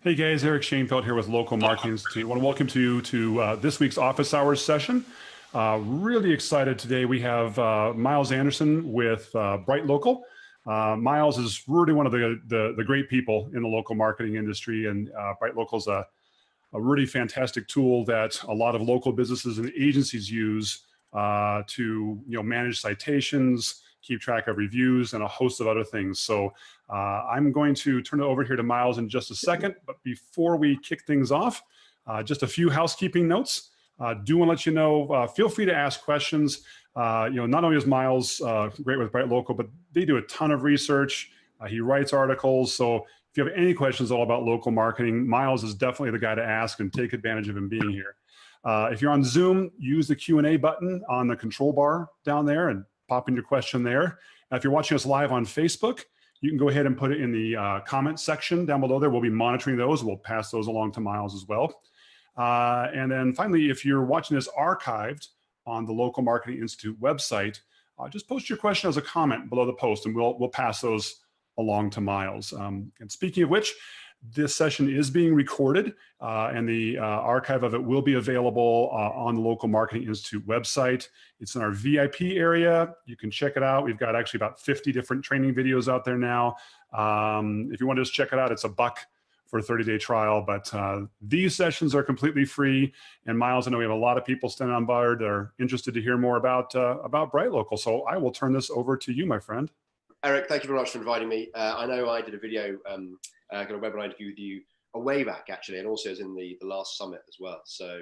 Hey guys, Eric Shanefield here with Local Marketing Institute. I want to welcome you to this week's office hours session. Really excited today. We have Myles Anderson with BrightLocal. Myles is really one of the great people in the local marketing industry, and BrightLocal is a really fantastic tool that a lot of local businesses and agencies use to manage citations, keep track of reviews, and a host of other things. So I'm going to turn it over here to Myles in just a second. But before we kick things off, just a few housekeeping notes. Do want to let you know, feel free to ask questions. Not only is Myles great with BrightLocal, but they do a ton of research. He writes articles. So if you have any questions all about local marketing, Myles is definitely the guy to ask, and take advantage of him being here. If you're on Zoom, use the Q&A button on the control bar down there and pop in your question there. Now, if you're watching us live on Facebook, you can go ahead and put it in the comment section down below there. We'll be monitoring those. We'll pass those along to Myles as well. And then finally, if you're watching this archived on the Local Marketing Institute website, just post your question as a comment below the post, and we'll pass those along to Myles. And speaking of which, this session is being recorded, and the archive of it will be available on the Local Marketing Institute website. It's in our VIP area. You can check it out. We've got actually about 50 different training videos out there now. If you want to just check it out, it's $1 for a 30-day trial. But these sessions are completely free. And Myles, I know we have a lot of people standing on board that are interested to hear more about BrightLocal. So I will turn this over to you, my friend. Eric, thank you very much for inviting me. I know I did a video, kind of webinar interview with you a way back, actually, and also as in the last summit as well. So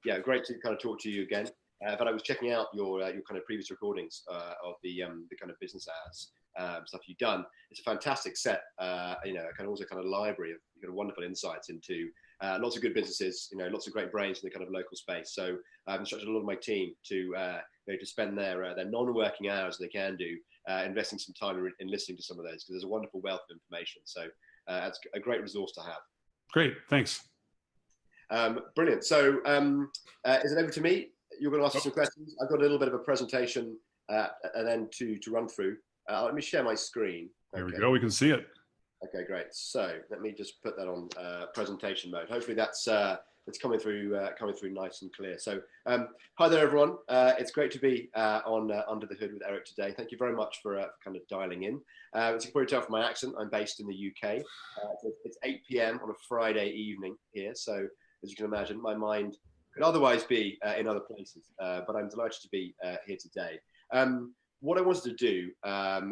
yeah, great to kind of talk to you again. But I was checking out your kind of previous recordings of the kind of business ads stuff you've done. It's a fantastic set, kind of also kind of library of wonderful insights into lots of good businesses, lots of great brains in the kind of local space. So I've instructed a lot of my team to to spend their non-working hours they can do investing some time in listening to some of those, because there's a wonderful wealth of information. So it's a great resource to have. Great, thanks. Brilliant. So is it over to me? You're going to ask us some questions. I've got a little bit of a presentation and then to run through. Let me share my screen. There we go. We can see it. Okay, great. So let me just put that on presentation mode. Hopefully that's coming through nice and clear. So hi there, everyone. It's great to be on Under the Hood with Eric today. Thank you very much for kind of dialing in. As you can probably tell from my accent, I'm based in the UK. It's 8 p.m. on a Friday evening here. So as you can imagine, my mind could otherwise be in other places, but I'm delighted to be here today. What I wanted to do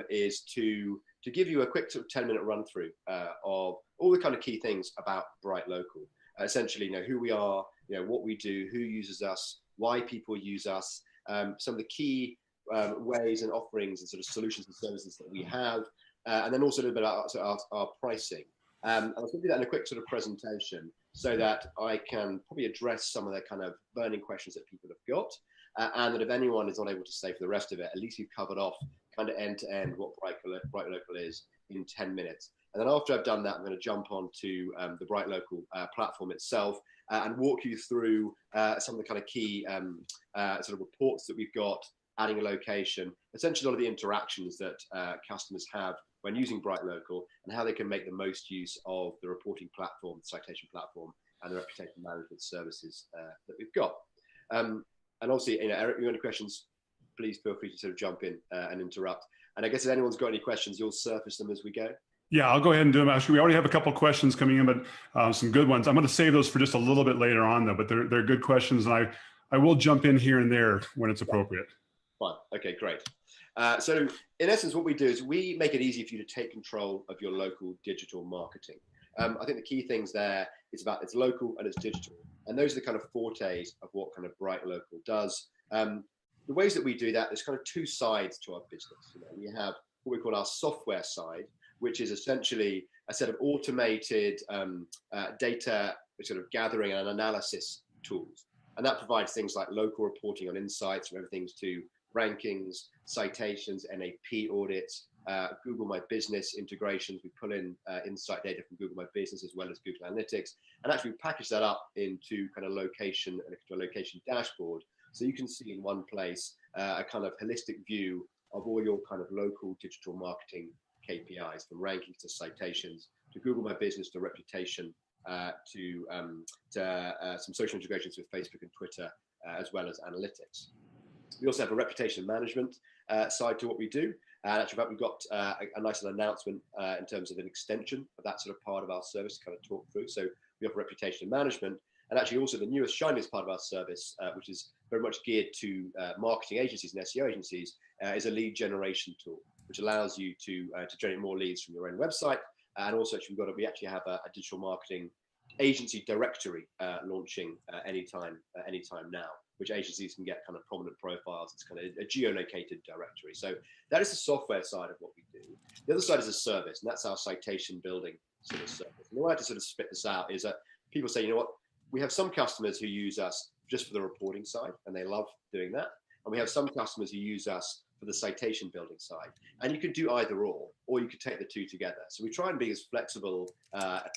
is to give you a quick sort of 10-minute run through of all the kind of key things about BrightLocal. Essentially, who we are, what we do, who uses us, why people use us, some of the key ways and offerings and sort of solutions and services that we have, and then also a little bit about our pricing. I was going to do that in a quick sort of presentation so that I can probably address some of the kind of burning questions that people have got, and that if anyone is not able to stay for the rest of it, at least you've covered off kind of end to end what BrightLocal is in 10 minutes. And then after I've done that, I'm going to jump onto the BrightLocal platform itself and walk you through some of the kind of key sort of reports that we've got, adding a location, essentially a lot of the interactions that customers have when using BrightLocal, and how they can make the most use of the reporting platform, the citation platform, and the reputation management services that we've got. And obviously, Eric, if you have any questions, please feel free to sort of jump in and interrupt. And I guess if anyone's got any questions, you'll surface them as we go. Yeah, I'll go ahead and do them. Actually, we already have a couple of questions coming in, but some good ones. I'm going to save those for just a little bit later on, though, but they're good questions, and I will jump in here and there when it's appropriate. Fine. Okay, great. So in essence, what we do is we make it easy for you to take control of your local digital marketing. I think the key things there is about it's local and it's digital. And those are the kind of fortes of what kind of BrightLocal does. The ways that we do that, there's kind of two sides to our business. We have what we call our software side, which is essentially a set of automated data sort of gathering and analysis tools. And that provides things like local reporting on insights, from everything to rankings, citations, NAP audits, Google My Business integrations. We pull in insight data from Google My Business as well as Google Analytics, and actually package that up into kind of location and a location dashboard. So you can see in one place a kind of holistic view of all your kind of local digital marketing KPIs, from rankings to citations to Google My Business, to reputation, to some social integrations with Facebook and Twitter, as well as analytics. We also have a reputation management side to what we do. Actually, in fact, we've got a nice little announcement in terms of an extension of that sort of part of our service to kind of talk through. So we offer reputation management, and actually also the newest, shiniest part of our service, which is very much geared to marketing agencies and SEO agencies, is a lead generation tool, which allows you to generate more leads from your own website. And also, actually, we actually have a digital marketing agency directory launching anytime now, which agencies can get kind of prominent profiles. It's kind of a geolocated directory. So that is the software side of what we do. The other side is a service, and that's our citation building sort of service. And the way to sort of split this out is that people say, you know what, we have some customers who use us just for the reporting side, and they love doing that. And we have some customers who use us for the citation building side. And you could do either or you could take the two together. So we try and be as flexible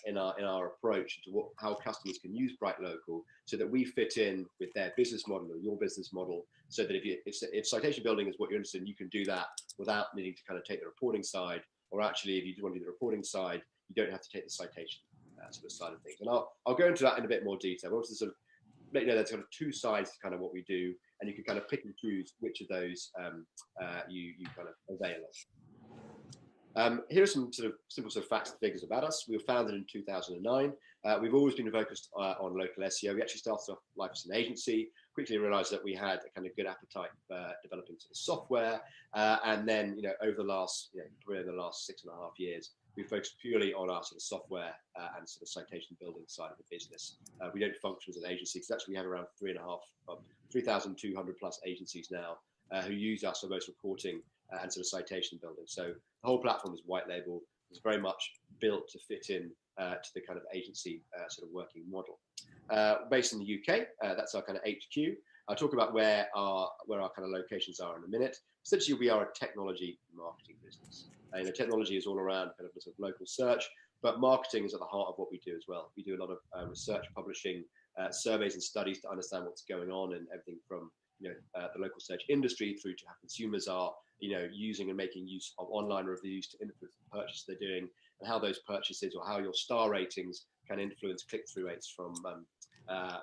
in our approach to how customers can use BrightLocal so that we fit in with their business model or your business model, so that if citation building is what you're interested in, you can do that without needing to kind of take the reporting side. Or actually, if you do want to do the reporting side, you don't have to take the citation sort of side of things. And I'll go into that in a bit more detail. I want to sort of let you know there's kind of two sides to kind of what we do, and you can kind of pick and choose which of those you kind of avail of. Here are some sort of simple sort of facts and figures about us. We were founded in 2009. We've always been focused on local SEO. We actually started off life as an agency, quickly realized that we had a kind of good appetite for developing sort of software. And then, over the last 6.5 years, we focused purely on our sort of software and sort of citation building side of the business. We don't function as an agency, because actually we have around 3,200 plus agencies now who use us for both reporting and sort of citation building. So the whole platform is white label. It's very much built to fit in to the kind of agency sort of working model. Based in the UK, that's our kind of HQ. I'll talk about where our kind of locations are in a minute. Essentially, we are a technology marketing business. Technology is all around kind of sort of local search, but marketing is at the heart of what we do as well. We do a lot of research, publishing surveys and studies to understand what's going on, and everything from the local search industry through to how consumers are using and making use of online reviews to influence the purchase they're doing, and how those purchases or how your star ratings can influence click-through rates from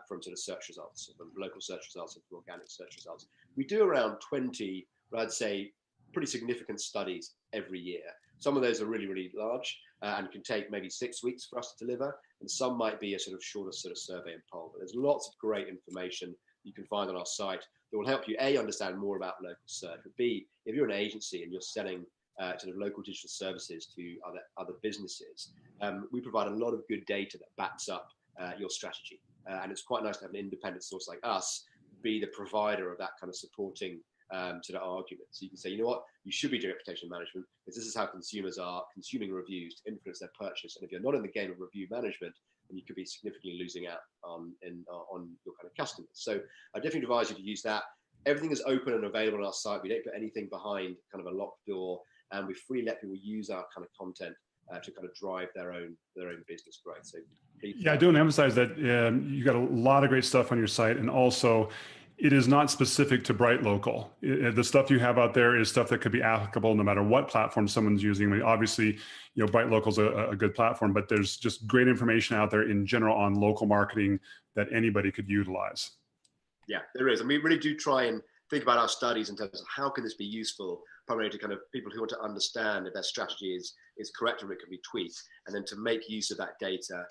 sort of search results, from local search results and from organic search results. We do around 20, I'd say, pretty significant studies every year. Some of those are really, really large and can take maybe 6 weeks for us to deliver, and some might be a sort of shorter sort of survey and poll. But there's lots of great information you can find on our site that will help you, A, understand more about local search, but B, if you're an agency and you're selling sort of local digital services to other businesses, we provide a lot of good data that backs up your strategy. And it's quite nice to have an independent source like us be the provider of that kind of supporting sort of argument. So you can say, you know what, you should be doing reputation management, because this is how consumers are consuming reviews to influence their purchase. And if you're not in the game of review management, then you could be significantly losing out on your kind of customers. So I definitely advise you to use that. Everything is open and available on our site. We don't put anything behind kind of a locked door, and we freely let people use our kind of content to kind of drive their own business growth. So please, I do want to emphasize that you got a lot of great stuff on your site, and also it is not specific to BrightLocal. The stuff you have out there is stuff that could be applicable no matter what platform someone's using. I mean, obviously, BrightLocal is a good platform, but there's just great information out there in general on local marketing that anybody could utilize. Yeah, there is. And we really do try and think about our studies in terms of how can this be useful, primarily to kind of people who want to understand if their strategy is correct or it can be tweaked, and then to make use of that data,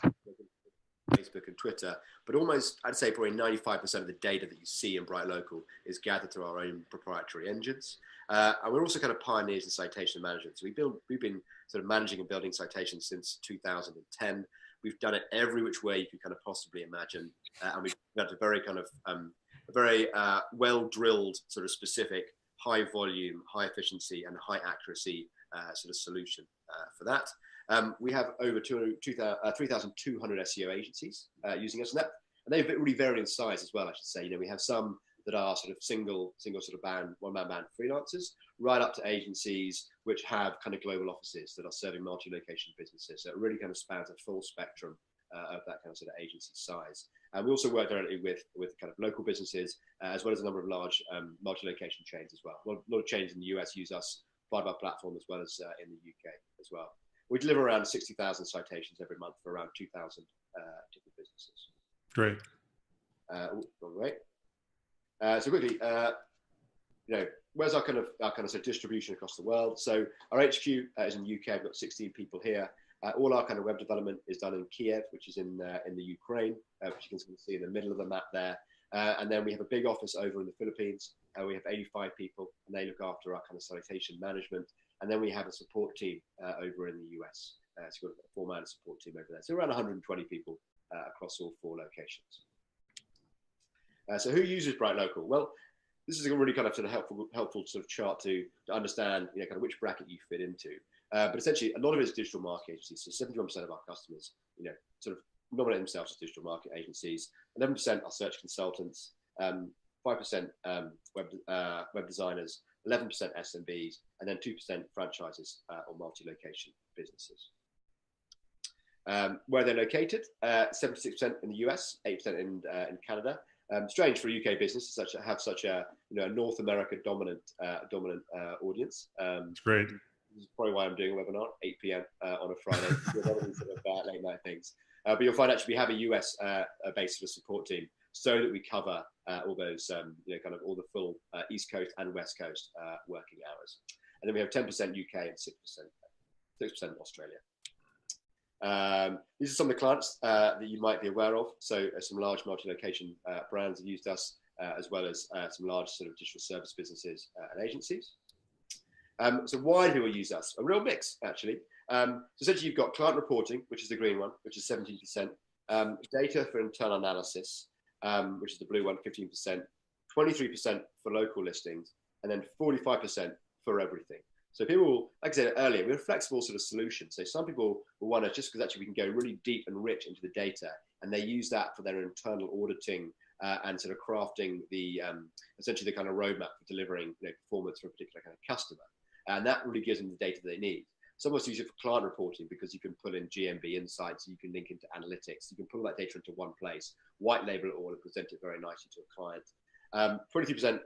Facebook and Twitter. But almost, I'd say probably 95% of the data that you see in BrightLocal is gathered through our own proprietary engines. And we're also kind of pioneers in citation management. So we've been sort of managing and building citations since 2010. We've done it every which way you could kind of possibly imagine. And we've got a very kind of well-drilled sort of specific high volume, high efficiency and high accuracy sort of solution for that. We have over 3,200 SEO agencies using us, and they really vary in size as well, I should say. We have some that are sort of single sort of one-man band freelancers, right up to agencies which have kind of global offices that are serving multi-location businesses. So it really kind of spans a full spectrum of that kind of sort of agency size. And we also work directly with kind of local businesses, as well as a number of large multi-location chains as well. A lot of chains in the US use us, part of our platform, as well as in the UK as well. We deliver around 60,000 citations every month for around 2,000 different businesses. Great. So quickly, where's our kind of sort of distribution across the world? So our HQ is in the UK. I've got 16 people here. All our kind of web development is done in Kiev, which is in the Ukraine, which you can see in the middle of the map there. And then we have a big office over in the Philippines. We have 85 people, and they look after our kind of citation management. And then we have a support team over in the US. So we've got a 4-man support team over there. So around 120 people across all 4 locations. So who uses BrightLocal? Well, this is a really kind of helpful sort of chart to understand, kind of which bracket you fit into. But essentially, a lot of it is digital marketing agencies. So 71% of our customers, sort of nominate themselves as digital market agencies. 11% are search consultants. 5% web designers. 11% SMBs, and then 2% franchises or multi-location businesses. Where they're located, 76% in the US, 8% in Canada. Strange for a UK business to have such a North America dominant audience. It's great. This is probably why I'm doing a webinar 8 p.m. On a Friday. Sort of late night things. But you'll find actually we have a US based support team so that we cover all those kind of all the full East Coast and West Coast working hours. And then we have 10% UK and 6% Australia. These are some of the clients that you might be aware of. So some large multi-location brands have used us, as well as some large sort of digital service businesses and agencies. So why do people use us? A real mix, actually. So essentially, you've got client reporting, which is the green one, which is 17%. Data for internal analysis, which is the blue one, 15%. 23% for local listings, and then 45% for everything. So people, like I said earlier, we're a flexible sort of solution. So some people will want to, just because actually we can go really deep and rich into the data, and they use that for their internal auditing and sort of crafting the essentially the kind of roadmap for delivering performance for a particular kind of customer. And that really gives them the data they need. Some of us use it for client reporting because you can pull in GMB insights, you can link into analytics, you can pull that data into one place, white label it all and present it very nicely to a client. 23%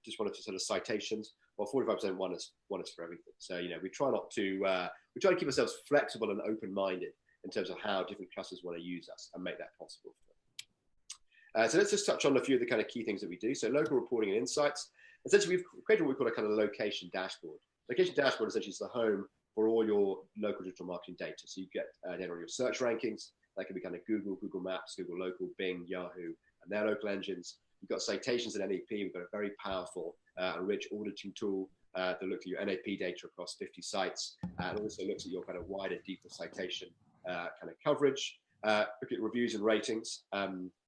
just wanted to sort of citations, while 45% want us for everything. So we try not to we try to keep ourselves flexible and open-minded in terms of how different customers want to use us and make that possible for them. So let's just touch on a few of the kind of key things that we do. So local reporting and insights. Essentially, we've created what we call a kind of location dashboard. Location dashboard essentially is the home for all your local digital marketing data. So you get data on your search rankings. That can be kind of Google, Google Maps, Google Local, Bing, Yahoo, and their local engines. You've got citations in NAP. We've got a very powerful and rich auditing tool that looks at your NAP data across 50 sites and also looks at your kind of wider, deeper citation kind of coverage. Look at reviews and ratings.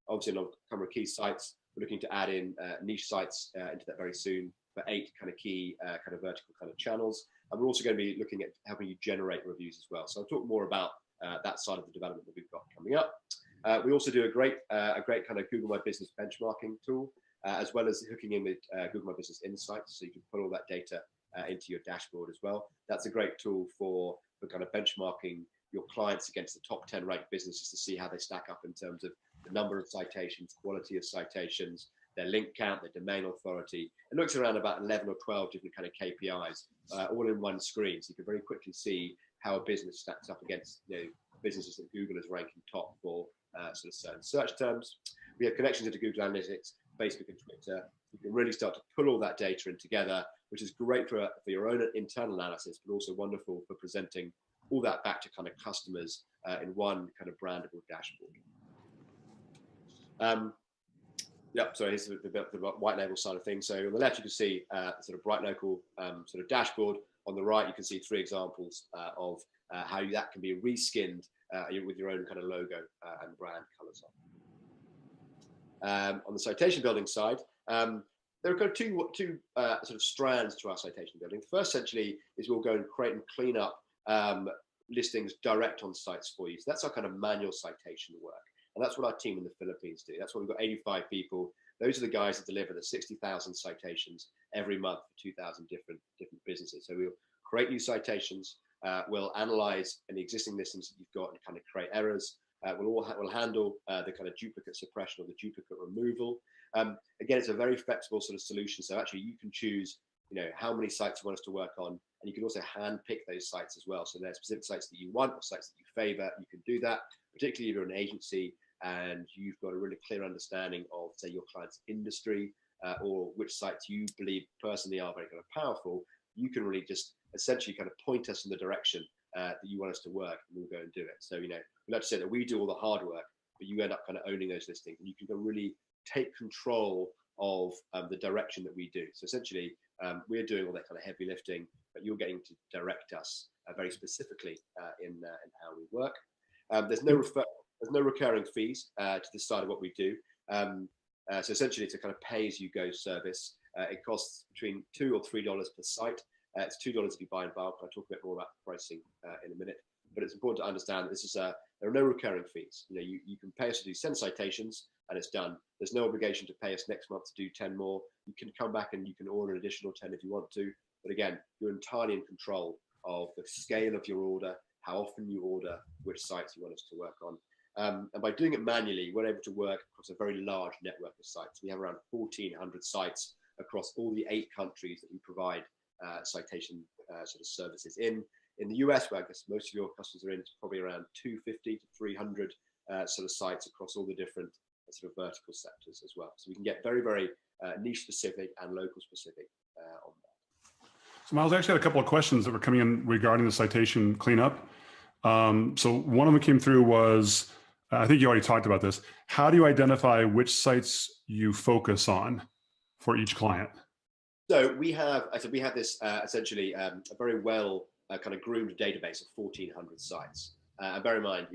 Obviously, on a number of key sites, we're looking to add in niche sites into that very soon for 8 kind of key kind of vertical kind of channels. And we're also going to be looking at helping you generate reviews as well. So I'll talk more about that side of the development that we've got coming up. We also do a great kind of Google My Business benchmarking tool, as well as hooking in with Google My Business Insights, so you can put all that data into your dashboard as well. That's a great tool for kind of benchmarking your clients against the top 10 ranked businesses to see how they stack up in terms of the number of citations, quality of citations, their link count, their domain authority. It looks around about 11 or 12 different kind of KPIs, all in one screen. So you can very quickly see how a business stacks up against businesses that Google is ranking top for sort of certain search terms. We have connections into Google Analytics, Facebook and Twitter. You can really start to pull all that data in together, which is great for your own internal analysis, but also wonderful for presenting all that back to kind of customers in one kind of brandable dashboard. So here's the white label side of things. So on the left, you can see sort of BrightLocal sort of dashboard. On the right, you can see 3 examples of how that can be reskinned with your own kind of logo and brand colors on. On the citation building side, there are kind of two sort of strands to our citation building. The first, essentially, is we'll go and create and clean up listings direct on sites for you. So that's our kind of manual citation work. And that's what our team in the Philippines do. That's why we've got 85 people. Those are the guys that deliver the 60,000 citations every month for 2,000 different businesses. So we'll create new citations. We'll analyze any existing listings that you've got and kind of create errors. We'll handle the kind of duplicate suppression or the duplicate removal. Again, it's a very flexible sort of solution. So actually, you can choose, how many sites you want us to work on, And you can also hand pick those sites as well. So there's specific sites that you want or sites that you favor. You can do that, particularly if you're an agency and you've got a really clear understanding of, say, your client's industry or which sites you believe personally are very kind of powerful. You can really just essentially kind of point us in the direction that you want us to work, and we'll go and do it. So, we like to say that we do all the hard work, but you end up kind of owning those listings, and you can go really take control of the direction that we do. So essentially, we're doing all that kind of heavy lifting, but you're getting to direct us very specifically in how we work. There's no recurring fees to the side of what we do. So essentially, it's a kind of pay-as-you-go service. It costs between $2 or $3 per site. It's $2 if you buy in bulk. I'll talk a bit more about the pricing in a minute. But it's important to understand that this is there are no recurring fees. You can pay us to do 10 citations, and it's done. There's no obligation to pay us next month to do 10 more. You can come back and you can order an additional 10 if you want to. But again, you're entirely in control of the scale of your order, how often you order, which sites you want us to work on. And by doing it manually, we're able to work across a very large network of sites. We have around 1,400 sites across all the 8 countries that we provide citation sort of services in. In the US, where I guess most of your customers are in, it's probably around 250 to 300 sort of sites across all the different sort of vertical sectors as well. So we can get very, very niche specific and local specific on that. So Myles, I actually had a couple of questions that were coming in regarding the citation cleanup. So one of them came through was, I think you already talked about this. How do you identify which sites you focus on for each client? So we have this essentially a very well kind of groomed database of 1,400 sites. And bear in mind,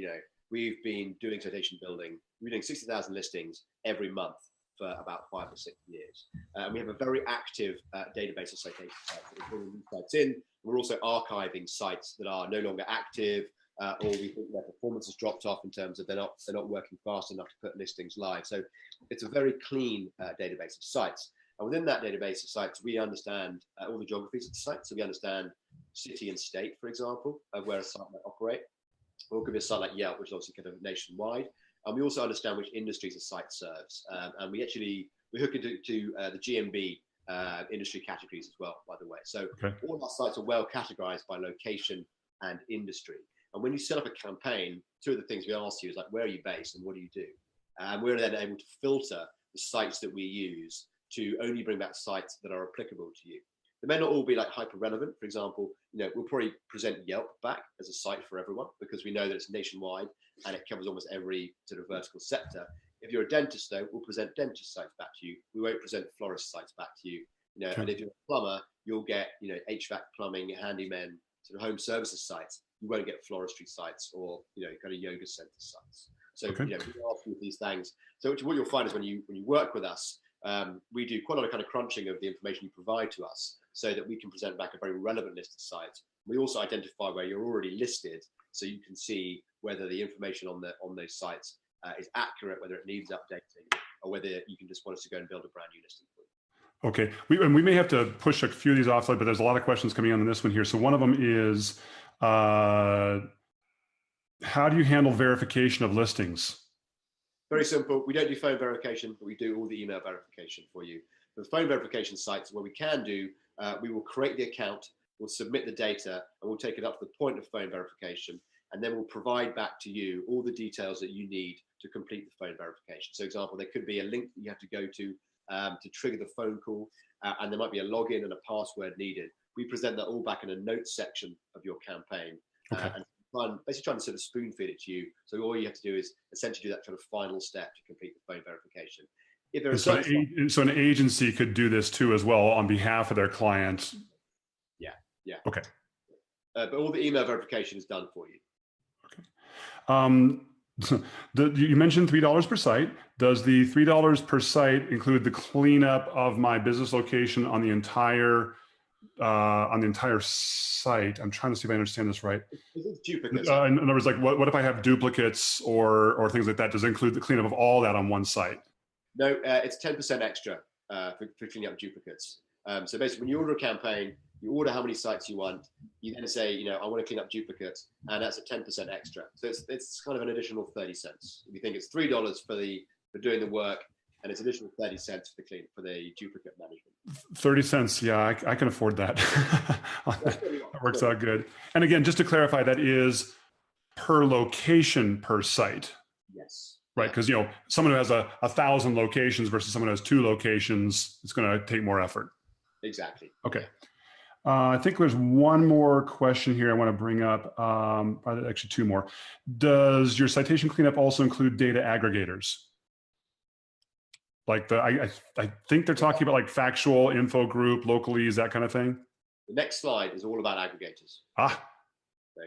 we've been doing citation building. We're doing 60,000 listings every month for about 5 or 6 years. And we have a very active database of citation sites. We're putting these sites in. We're also archiving sites that are no longer active, or we think their performance has dropped off in terms of they're not working fast enough to put listings live. So it's a very clean database of sites. And within that database of sites, we understand all the geographies of the site. So we understand city and state, for example, of where a site might operate. Or it could be a site like Yelp, which is obviously kind of nationwide. And we also understand which industries a site serves. And we hook into the GMB industry categories as well, by the way. So all our sites are well categorized by location and industry. And when you set up a campaign, 2 of the things we ask you is like, where are you based and what do you do? And we're then able to filter the sites that we use to only bring back sites that are applicable to you. They may not all be like hyper relevant. For example, we'll probably present Yelp back as a site for everyone because we know that it's nationwide and it covers almost every sort of vertical sector. If you're a dentist, though, we'll present dentist sites back to you. We won't present florist sites back to you. And if you're a plumber, you'll get HVAC, plumbing, handyman, sort of home services sites. You won't get floristry sites or kind of yoga center sites. So we ask you these things. So what you'll find is when you work with us, we do quite a lot of kind of crunching of the information you provide to us so that we can present back a very relevant list of sites. We also identify where you're already listed so you can see whether the information on those sites is accurate, whether it needs updating, or whether you can just want us to go and build a brand new listing for you. Okay, we may have to push a few of these offline, but there's a lot of questions coming on this one here. So one of them is, how do you handle verification of listings? Very simple. We don't do phone verification, but we do all the email verification for you. For the phone verification sites, what we can do, we will create the account, we'll submit the data, and we'll take it up to the point of phone verification, and then we'll provide back to you all the details that you need to complete the phone verification. So, for example, there could be a link that you have to go to trigger the phone call, and there might be a login and a password needed. We present that all back in a notes section of your campaign, and basically trying to sort of spoon feed it to you. So all you have to do is essentially do that kind of final step to complete the phone verification. If there is so an agency could do this too as well on behalf of their clients. Yeah. Okay. But all the email verification is done for you. Okay. You mentioned $3 per site. Does the $3 per site include the cleanup of my business location on the entire site? I'm trying to see if I understand this right. Duplicates. In other words, like what if I have duplicates or things like that? Does it include the cleanup of all that on one site? No, it's 10% extra for cleaning up duplicates. So basically, when you order a campaign, you order how many sites you want. You then say, I want to clean up duplicates, and that's a 10% extra. So it's kind of an additional 30 cents. If you think it's $3 for doing the work, and it's additional 30 cents for the duplicate management. 30 cents. Yeah, I can afford that. That's pretty much That works good. out good. And again, just to clarify, that is per location per site, Yes. right? Yeah. Because, someone who has 1,000 locations versus someone who has 2 locations, it's going to take more effort. Exactly. Okay. Yeah. I think there's one more question here I want to bring up. Actually, 2 more. Does your citation cleanup also include data aggregators? Like I think they're talking about like factual, info group, localese, that kind of thing. The next slide is all about aggregators. Ah, So,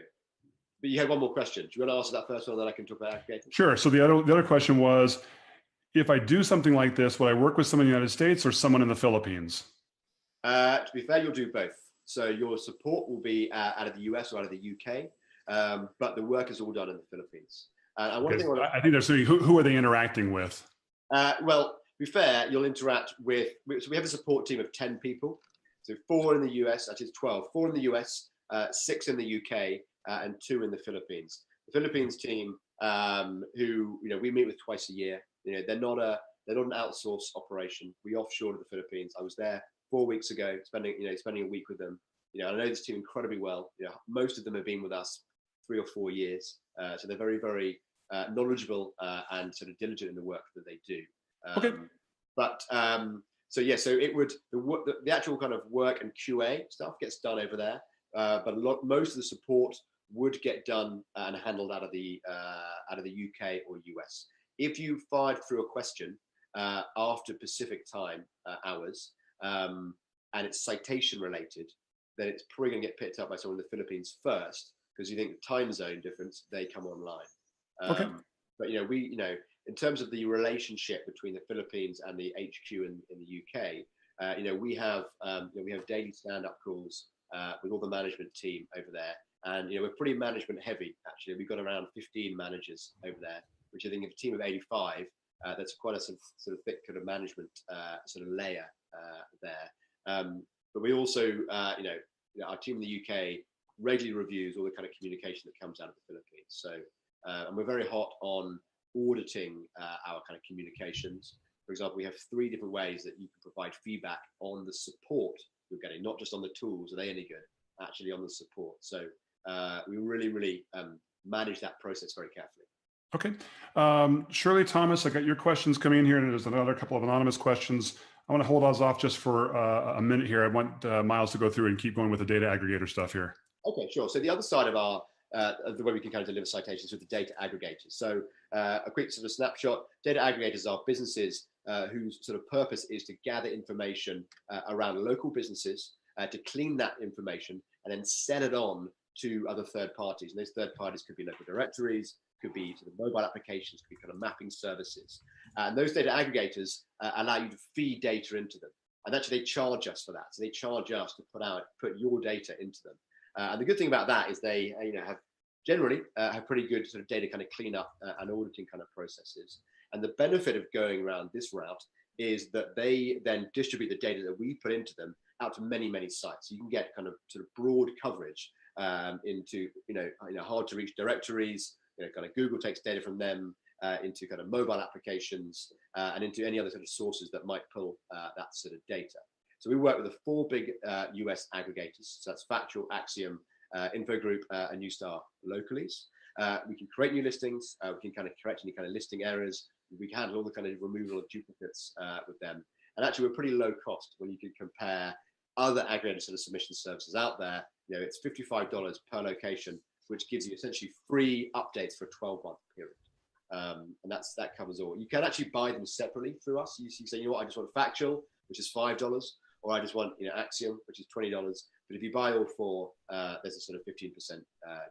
but you had one more question. Do you want to answer that first one, then I can talk about aggregators? sure. So the other question was, if I do something like this, would I work with someone in the United States or someone in the Philippines? To be fair, you'll do both. So your support will be out of the US or out of the UK, but the work is all done in the Philippines. And one thing I think they're saying, who are they interacting with? well, to be fair, you'll interact with, so we have a support team of 10 people. So 4 in the US, that is 12, 4 in the US, 6 in the UK, and 2 in the Philippines. The Philippines team, who we meet with twice a year, they're not an outsourced operation. We offshore to the Philippines. I was there 4 weeks ago, spending a week with them. I know this team incredibly well. Most of them have been with us 3 or 4 years, so they're very, very knowledgeable and sort of diligent in the work that they do. Okay. But so it would the actual kind of work and QA stuff gets done over there, but most of the support would get done and handled out of the UK or US. If you fired through a question after Pacific time hours and it's citation related, then it's probably going to get picked up by someone in the Philippines first, because you think the time zone difference, they come online. Okay. But in terms of the relationship between the Philippines and the HQ in the UK, we have daily stand-up calls with all the management team over there, and we're pretty management heavy. Actually, we've got around 15 managers over there, which I think of a team of 85. That's quite a sort of thick kind of management sort of layer there. But we also, our team in the UK regularly reviews all the kind of communication that comes out of the Philippines. So, and we're very hot on auditing our kind of communications. For example, we have 3 different ways that you can provide feedback on the support you're getting, not just on the tools, are they any good, actually on the support. So we really, really manage that process very carefully. Okay. Shirley Thomas, I got your questions coming in here, and there's another couple of anonymous questions. I want to hold those off just for a minute here. I want Myles to go through and keep going with the data aggregator stuff here. Okay, sure. So the other side of our the way we can kind of deliver citations with the data aggregators. So a quick sort of snapshot: data aggregators are businesses whose sort of purpose is to gather information around local businesses, to clean that information and then sell it on to other third parties. And those third parties could be local directories, could be sort of mobile applications, could be kind of mapping services. And those data aggregators allow you to feed data into them. And actually they charge us for that. So they charge us to put your data into them. And the good thing about that is they have generally have pretty good sort of data kind of cleanup and auditing kind of processes. And the benefit of going around this route is that they then distribute the data that we put into them out to many, many sites. So you can get kind of sort of broad coverage into hard to reach directories. Kind of Google takes data from them into kind of mobile applications and into any other sort of sources that might pull that sort of data. So we work with the 4 big US aggregators. So that's Factual, Axiom, Infogroup, and Newstar localies. We can create new listings. We can kind of correct any kind of listing errors. We can handle all the kind of removal of duplicates with them. And actually, we're pretty low cost when you can compare other aggregator sort of submission services out there. It's $55 per location, which gives you essentially free updates for a 12-month period. And that covers all. You can actually buy them separately through us. You say, I just want Factual, which is $5, or I just want Axiom, which is $20. But if you buy all 4, there's a sort of 15%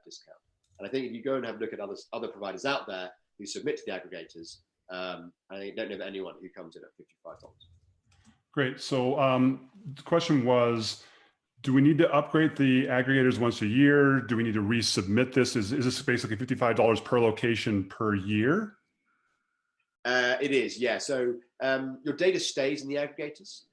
discount. And I think if you go and have a look at other providers out there who submit to the aggregators, I don't know of anyone who comes in at $55. Great. So the question was, do we need to upgrade the aggregators once a year? Do we need to resubmit this? Is this basically $55 per location per year? It is, yeah. So your data stays in the aggregators,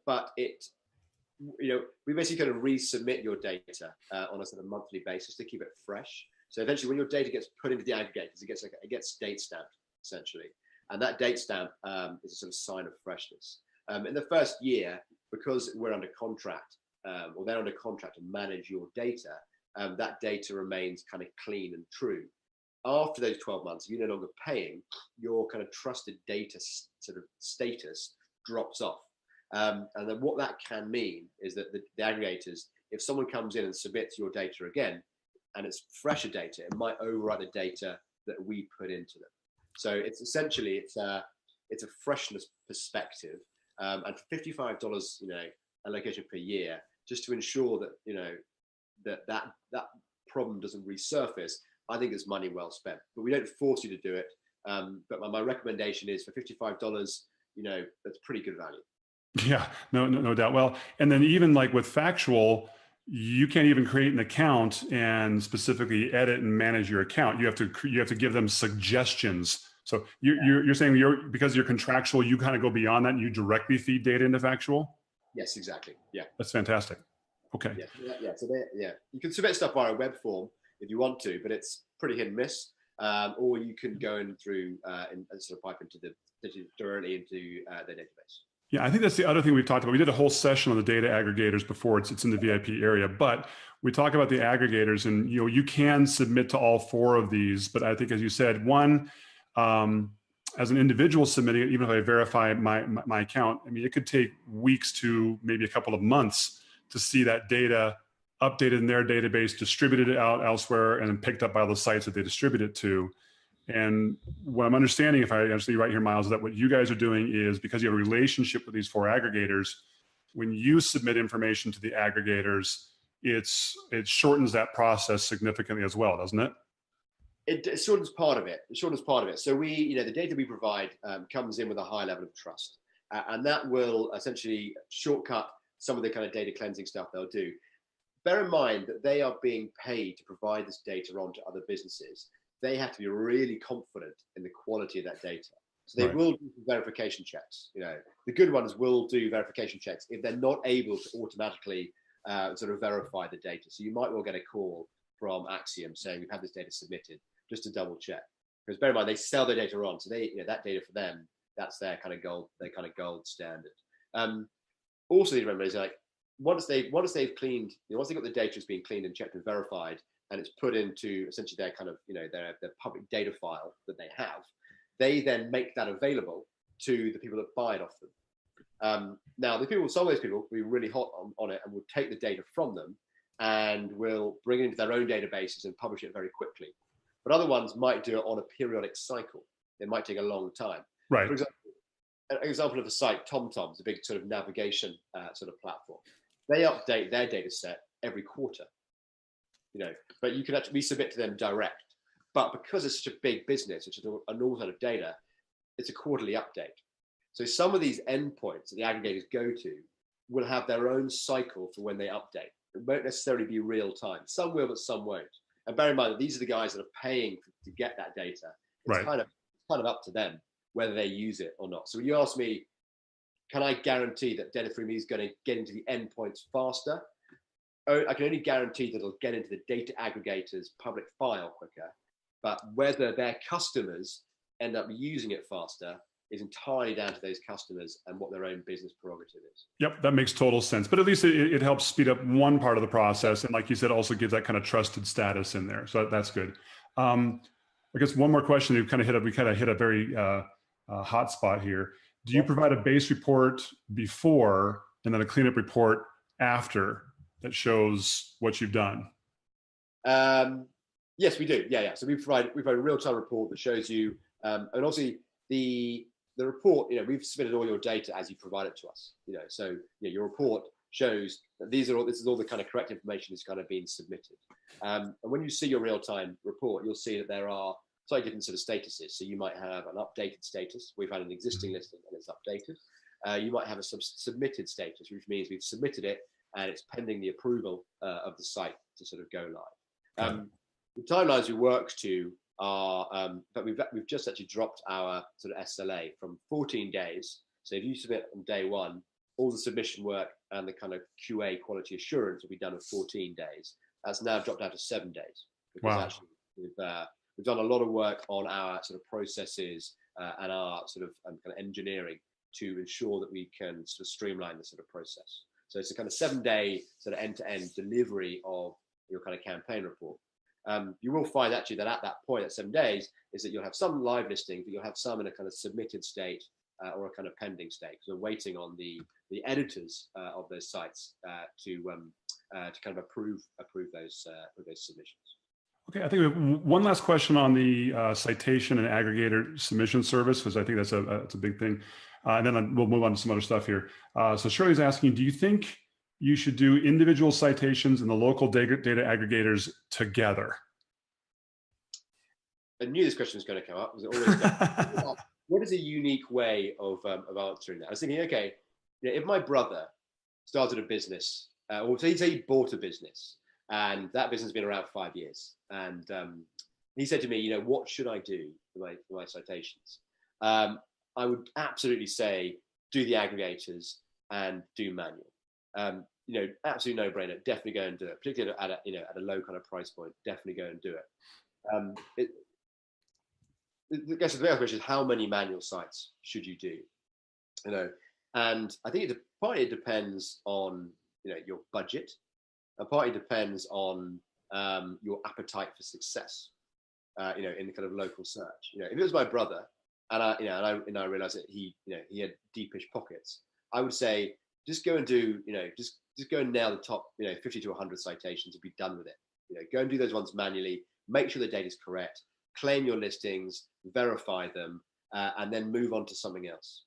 but we basically kind of resubmit your data on a sort of monthly basis to keep it fresh. So eventually, when your data gets put into the aggregators, it gets date stamped essentially, and that date stamp is a sort of sign of freshness. In the first year, because we're under contract, or they're under contract to manage your data, that data remains kind of clean and true. After those 12 months, if you're no longer paying, your kind of trusted data sort of status drops off. And then what that can mean is that the aggregators, if someone comes in and submits your data again, and it's fresher data, it might overwrite the data that we put into them. So it's essentially, it's a freshness perspective. And for $55, allocation per year, just to ensure that, that problem doesn't resurface, I think it's money well spent. But we don't force you to do it. But my recommendation is for $55, that's pretty good value. Yeah, no doubt. Well, and then even like with factual, you can't even create an account and specifically edit and manage your account. You have to give them suggestions. So you're saying because you're contractual, you kind of go beyond that and you directly feed data into factual? Yes, exactly. Yeah. That's fantastic. Okay. Yeah. So you can submit stuff via a web form if you want to, but it's pretty hit and miss. Or you can go in through and sort of pipe directly into their database. Yeah, I think that's the other thing we've talked about. We did a whole session on the data aggregators before. It's in the VIP area, but we talk about the aggregators, and you can submit to all four of these. But I think, as you said, one, as an individual submitting it, even if I verify my account, I mean, it could take weeks to maybe a couple of months to see that data updated in their database, distributed out elsewhere, and then picked up by the sites that they distribute it to. And what I'm understanding, if I understand you right here, Myles, is that what you guys are doing is, because you have a relationship with these four aggregators, when you submit information to the aggregators, it shortens that process significantly as well, doesn't it? It shortens part of it. So the data we provide comes in with a high level of trust, and that will essentially shortcut some of the kind of data cleansing stuff they'll do. Bear in mind that they are being paid to provide this data on to other businesses. They have to be really confident in the quality of that data. So they will do verification checks. The good ones will do verification checks if they're not able to automatically sort of verify the data. So you might well get a call from Axiom saying, we've had this data submitted, just to double check. Because bear in mind, they sell their data on. So that data for them, that's their kind of gold standard. Also, you remember is like, once they've cleaned, once they've got the data as being cleaned and checked and verified, and it's put into essentially their kind of, their public data file that they have, they then make that available to the people that buy it off them. Now, some of those people will be really hot on it and will take the data from them and will bring it into their own databases and publish it very quickly. But other ones might do it on a periodic cycle. It might take a long time. Right. For example, an example of a site, TomTom's a big sort of navigation sort of platform. They update their data set every quarter. But you can actually submit to them direct. But because it's such a big business, it's an awful lot of data, it's a quarterly update. So some of these endpoints that the aggregators go to will have their own cycle for when they update. It won't necessarily be real time. Some will, but some won't. And bear in mind that these are the guys that are paying to get that data. It's kind of up to them whether they use it or not. So when you ask me, can I guarantee that data from me is going to get into the endpoints faster? I can only guarantee that it'll get into the data aggregators public file quicker, but whether their customers end up using it faster is entirely down to those customers and what their own business prerogative is. Yep, that makes total sense. But at least it helps speed up one part of the process. And like you said, also gives that kind of trusted status in there. So that's good. I guess one more question. We kind of hit a very hot spot here. Do you provide a base report before and then a cleanup report after that shows what you've done? Yes, we do. Yeah. So we provide a real-time report that shows you, and obviously the report, we've submitted all your data as you provide it to us. So your report shows that this is all the kind of correct information that's kind of being submitted. And when you see your real-time report, you'll see that there are slightly different sort of statuses. So you might have an updated status. We've had an existing listing and it's updated. You might have a submitted status, which means we've submitted it and it's pending the approval of the site to sort of go live. The timelines we work to are, but we've just actually dropped our sort of SLA from 14 days. So if you submit on day one, all the submission work and the kind of QA quality assurance will be done in 14 days. That's now dropped down to 7 days. Because actually we've done a lot of work on our sort of processes and our sort of kind of engineering to ensure that we can sort of streamline the sort of process. So it's a kind of 7-day sort of end-to-end delivery of your kind of campaign report. You will find actually that at that point, at 7 days, is that you'll have some live listings, but you'll have some in a kind of submitted state or a kind of pending state. So we're waiting on the editors of those sites to kind of approve those submissions. Okay, I think we have one last question on the citation and aggregator submission service, because I think that's a big thing. And then we'll move on to some other stuff here. So Shirley's asking, do you think you should do individual citations and the local data aggregators together? I knew this question was going to come up. Was it always what is a unique way of answering that? I was thinking, okay, if my brother started a business, or say he bought a business, and that business has been around 5 years, and he said to me, what should I do for my citations? I would absolutely say do the aggregators and do manual. Absolute no-brainer. Definitely go and do it, particularly at a low kind of price point. Definitely go and do it. I guess the real question is, how many manual sites should you do? And I think partly it depends on your budget, and partly depends on your appetite for success. In the kind of local search. If it was my brother, and I realized that he had deepish pockets, I would say just go and do just go and nail the top 50 to 100 citations and be done with it. Go and do those ones manually. Make sure the data is correct. Claim your listings, verify them, and then move on to something else.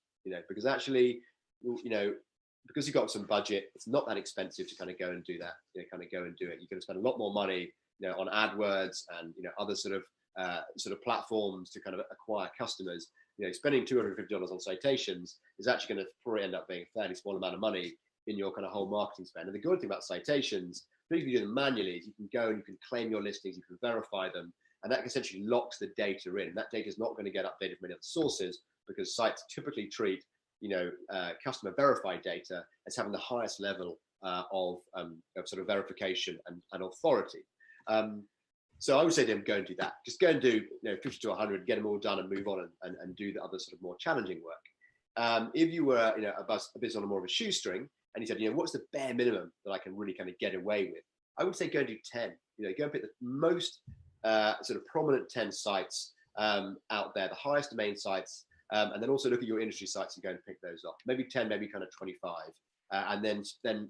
Because actually, because you've got some budget, it's not that expensive to kind of go and do that. Kind of go and do it. You're going to spend a lot more money, on AdWords and other sort of platforms to kind of acquire customers. Spending $250 on citations is actually going to probably end up being a fairly small amount of money in your kind of whole marketing spend. And the good thing about citations, particularly if you do them manually, is you can go and you can claim your listings, you can verify them, and that essentially locks the data in. And that data is not going to get updated from any other sources, because sites typically treat customer verified data as having the highest level of sort of verification and authority. So I would say to them, go and do that. Just go and do 50 to 100, get them all done and move on and do the other sort of more challenging work. If you were a bit on more of a shoestring, and you said, what's the bare minimum that I can really kind of get away with? I would say go and do 10. Go and pick the most sort of prominent 10 sites out there, the highest domain sites, and then also look at your industry sites and go and pick those off. Maybe 10, maybe kind of 25, and then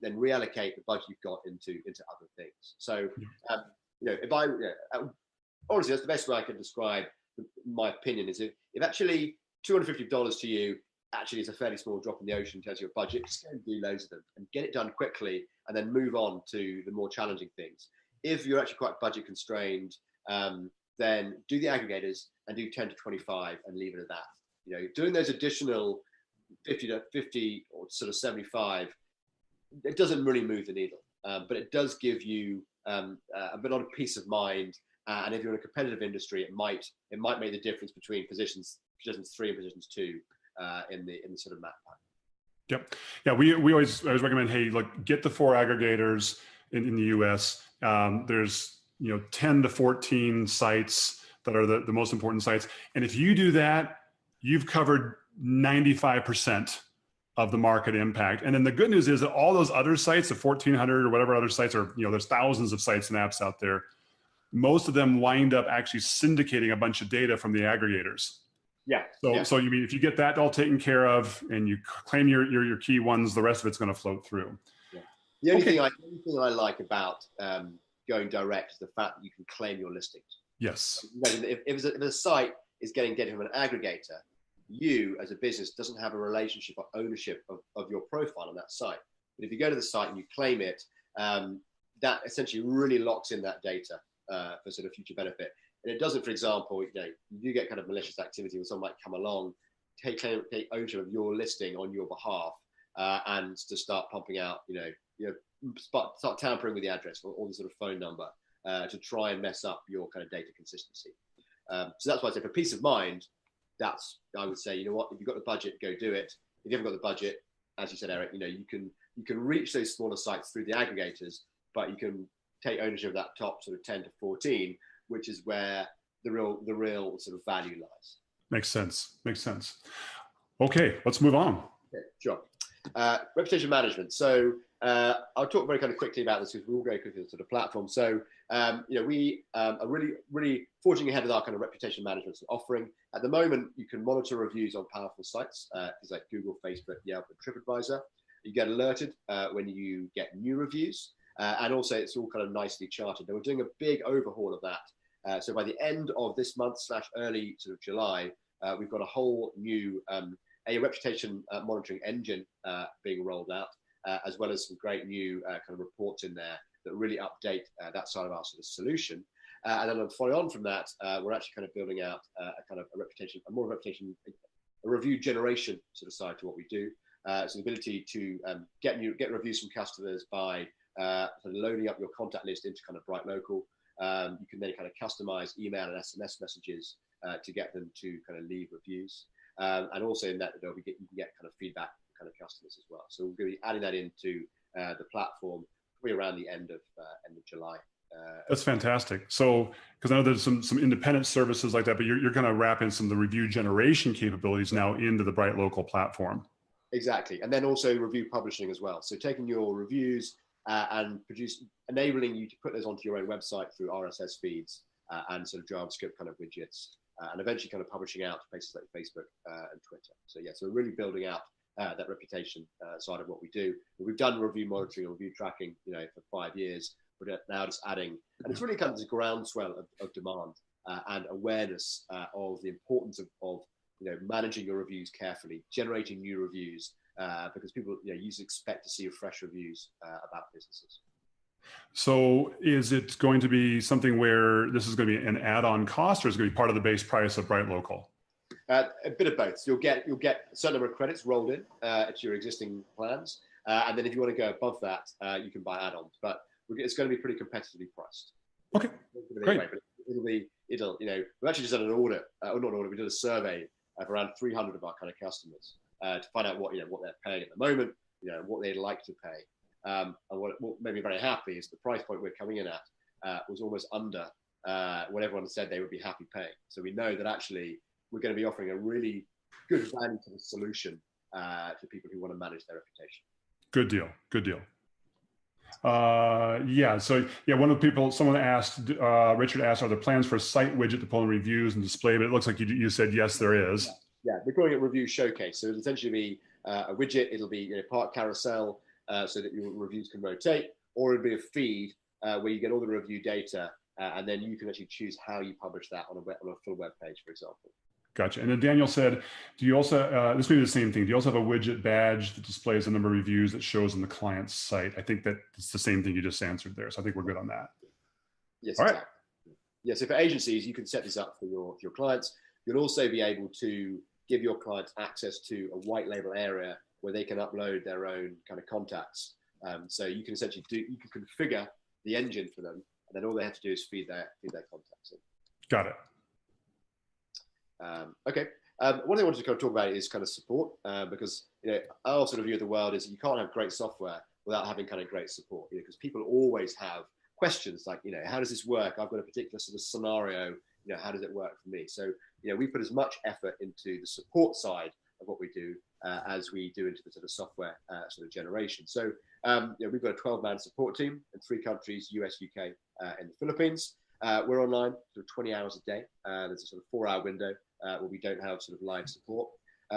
reallocate the budget you've got into other things. So if honestly, that's the best way I can describe my opinion. Is if actually $250 to you actually is a fairly small drop in the ocean in terms of your budget, just go and do loads of them and get it done quickly, and then move on to the more challenging things. If you're actually quite budget constrained, then do the aggregators and do 10 to 25 and leave it at that. Doing those additional 50 to 50 or sort of 75, it doesn't really move the needle, but it does give you a bit of peace of mind. And if you're in a competitive industry, it might make the difference between positions 3 and positions 2 in the sort of map. Yep. Yeah. We always recommend, hey, look, get the 4 aggregators in the US. There's 10 to 14 sites that are the most important sites. And if you do that, you've covered 95% of the market impact. And then the good news is that all those other sites, the 1,400 or whatever other sites are, there's thousands of sites and apps out there. Most of them wind up actually syndicating a bunch of data from the aggregators. Yeah. So you mean if you get that all taken care of and you claim your key ones, the rest of it's going to float through. Yeah. The only thing I like about going direct is the fact that you can claim your listings. Yes. If a site is getting data from an aggregator, you as a business doesn't have a relationship or ownership of your profile on that site. But if you go to the site and you claim it, that essentially really locks in that data for sort of future benefit. And it doesn't, for example, you get kind of malicious activity where someone might come along, take ownership of your listing on your behalf, and to start pumping out, start tampering with the address or the sort of phone number to try and mess up your kind of data consistency. So that's why I say for peace of mind, I would say, if you've got the budget, go do it. If you haven't got the budget, as you said, Eric, you can reach those smaller sites through the aggregators, but you can take ownership of that top sort of 10 to 14, which is where the real sort of value lies. Makes sense. Okay, let's move on. Okay, sure. Reputation management. So I'll talk very kind of quickly about this because we'll go quickly to the platform. So we are really forging ahead with our kind of reputation management offering. At the moment, you can monitor reviews on powerful sites, things like Google, Facebook, Yelp, and TripAdvisor. You get alerted when you get new reviews, and also it's all kind of nicely charted. And we're doing a big overhaul of that. So by the end of this month / early sort of July, we've got a whole new a reputation monitoring engine being rolled out, as well as some great new kind of reports in there that really update that side of our sort of solution. And then following on from that, we're actually kind of building out a review generation sort of side to what we do. So the ability to get reviews from customers by sort of loading up your contact list into kind of BrightLocal. You can then kind of customize email and SMS messages to get them to kind of leave reviews. And also in that, you can get kind of feedback from kind of customers as well. So we're going to be adding that into the platform probably around the end of July. That's fantastic. So, because I know there's some independent services like that, but you're kind of wrapping some of the review generation capabilities now into the BrightLocal platform. Exactly, and then also review publishing as well. So taking your reviews and enabling you to put those onto your own website through RSS feeds and sort of JavaScript kind of widgets. And eventually kind of publishing out to places like Facebook and Twitter. So yeah, so we're really building out that reputation side of what we do. We've done review monitoring and review tracking, for 5 years. We're now just adding, and it's really kind of this groundswell of demand and awareness of the importance of managing your reviews carefully, generating new reviews, because people usually expect to see fresh reviews about businesses. So is it going to be something where this is going to be an add-on cost, or is it going to be part of the base price of BrightLocal? A bit of both. So you'll get a certain number of credits rolled in to your existing plans, and then if you want to go above that, you can buy add-ons. But it's going to be pretty competitively priced. Okay, great. But we actually just did an audit, we did a survey of around 300 of our kind of customers to find out what they're paying at the moment, what they'd like to pay. And what made me very happy is the price point we're coming in at was almost under what everyone said they would be happy paying. So we know that actually we're going to be offering a really good value to the solution to people who want to manage their reputation. Good deal. Good deal. One of the people, someone asked, Richard asked, are there plans for a site widget to pull in reviews and display? But it looks like you said yes, there is. Yeah, we're calling it Review Showcase. So it'll essentially be a widget. It'll be part carousel so that your reviews can rotate, or it'll be a feed where you get all the review data, and then you can actually choose how you publish that on a full web page, for example. Gotcha. And then Daniel said, do you also, this may be the same thing, do you also have a widget badge that displays the number of reviews that shows on the client's site? I think that it's the same thing you just answered there. So I think we're good on that. Yes, all exactly. Right. Yeah, so for agencies, you can set this up for your clients. You'll also be able to give your clients access to a white label area where they can upload their own kind of contacts. So you can essentially you can configure the engine for them, and then all they have to do is feed their contacts in. Got it. Okay. One thing I wanted to kind of talk about is kind of support, because our sort of view of the world is that you can't have great software without having kind of great support. Because people always have questions like, how does this work? I've got a particular sort of scenario. How does it work for me? So we put as much effort into the support side of what we do as we do into the sort of software sort of generation. So we've got a 12-man support team in 3 countries: US, UK, and the Philippines. We're online sort of 20 hours a day. There's a sort of 4-hour window where we don't have sort of live support.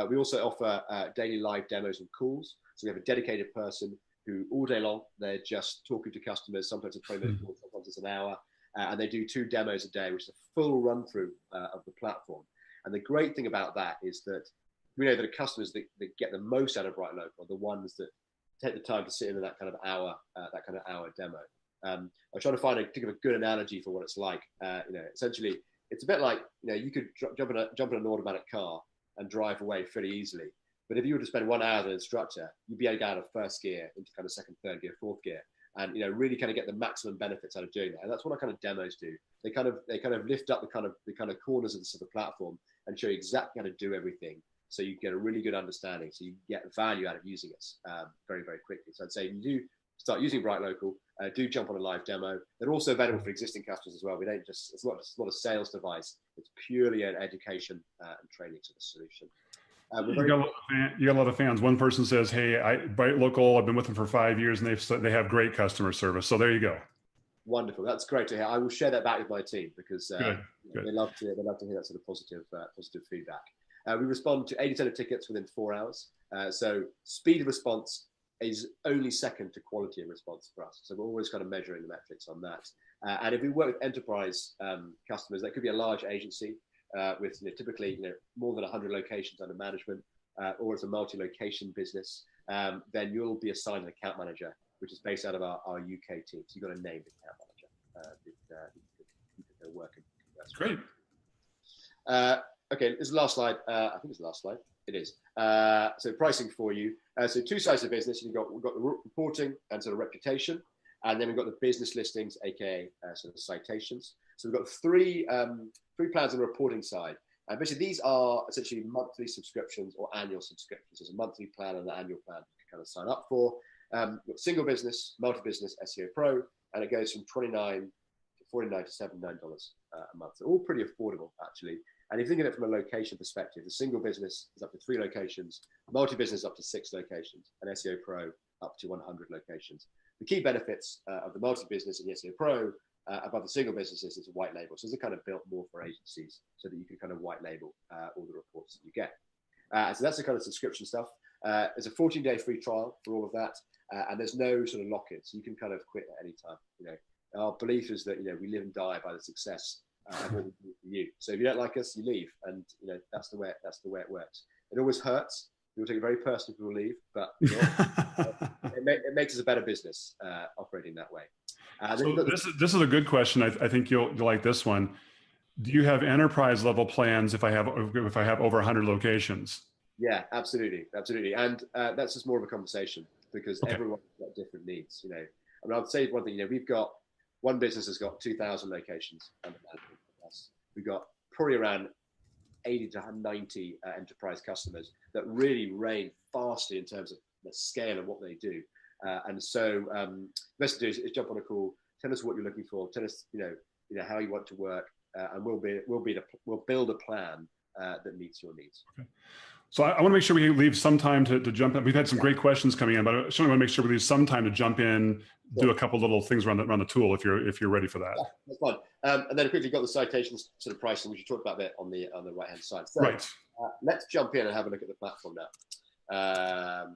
We also offer daily live demos and calls. So we have a dedicated person who all day long, they're just talking to customers. Sometimes it's a 20-minute call, sometimes it's an hour. And they do 2 demos a day, which is a full run through of the platform. And the great thing about that is that we know that the customers that get the most out of BrightLocal are the ones that take the time to sit in that kind of hour demo. I'm trying to think of a good analogy for what it's like. Essentially, it's a bit like you could jump in an automatic car and drive away fairly easily. But if you were to spend 1 hour as an instructor, you'd be able to get out of first gear into kind of second, third gear, fourth gear, and really kind of get the maximum benefits out of doing that. And that's what our kind of demos do. They kind of lift up the kind of corners of the platform and show you exactly how to do everything, so you get a really good understanding, so you get value out of using us very, very quickly. So I'd say if you do start using BrightLocal, do jump on a live demo. They're also available for existing customers as well. We don't it's not a sales device. It's purely an education and training sort of solution. We're You very got, you got a lot of fans. One person says, "Hey, BrightLocal. I've been with them for 5 years, and they have great customer service." So there you go. wonderful. That's great to hear. I will share that back with my team because Good, good. they love to hear that sort of positive feedback. We respond to 80% of tickets within 4 hours. So speed of response is only second to quality of response for us. So we're always kind of measuring the metrics on that. And if we work with enterprise customers, that could be a large agency with typically more than 100 locations under management, or it's a multi-location business, then you'll be assigned an account manager, which is based out of our UK team. So you've got a named account manager that they're working. That's great. Okay, this is the last slide. I think it's the last slide. It is. So pricing for you. So two sides of business. We've got the reporting and sort of reputation, and then we've got the business listings, aka sort of citations. So we've got three plans on the reporting side. And basically, these are essentially monthly subscriptions or annual subscriptions. There's a monthly plan and an annual plan you can kind of sign up for. We've got single business, multi-business, SEO Pro, and it goes from $29 to $49 to $79 a month. So all pretty affordable, actually. And if you think of it from a location perspective, the single business is up to 3 locations, multi-business up to 6 locations, and SEO Pro up to 100 locations. The key benefits of the multi-business and the SEO Pro above the single businesses is a white label. So it's kind of built more for agencies so that you can kind of white label all the reports that you get. So that's the kind of subscription stuff. There's a 14-day free trial for all of that. And there's no sort of lock-in. So you can kind of quit at any time. Our belief is that, we live and die by the success of what we do for you. So if you don't like us, you leave. And, that's the way it works. It always hurts. People take it very personally if people leave, but it makes us a better business operating that way. So this is a good question. I think you'll like this one. Do you have enterprise level plans if I have over 100 locations? Yeah, absolutely, and that's just more of a conversation because everyone's got different needs. I mean, I'd say one thing. We've got one business has got 2,000 locations under management with us. We've got probably around 80 to 90 enterprise customers that really reign vastly in terms of the scale of what they do. And so the best to do is jump on a call, tell us what you're looking for, tell us how you want to work, and we'll build a plan that meets your needs. Okay. So I want to make sure we leave some time to jump in. We've had some great questions coming in, but I certainly want to make sure we leave some time to jump in, do a couple little things around the tool if you're ready for that. Yeah, that's fine. And then quickly got the citations sort of pricing, which you talked about a bit on the right hand side. So, right. Let's jump in and have a look at the platform now.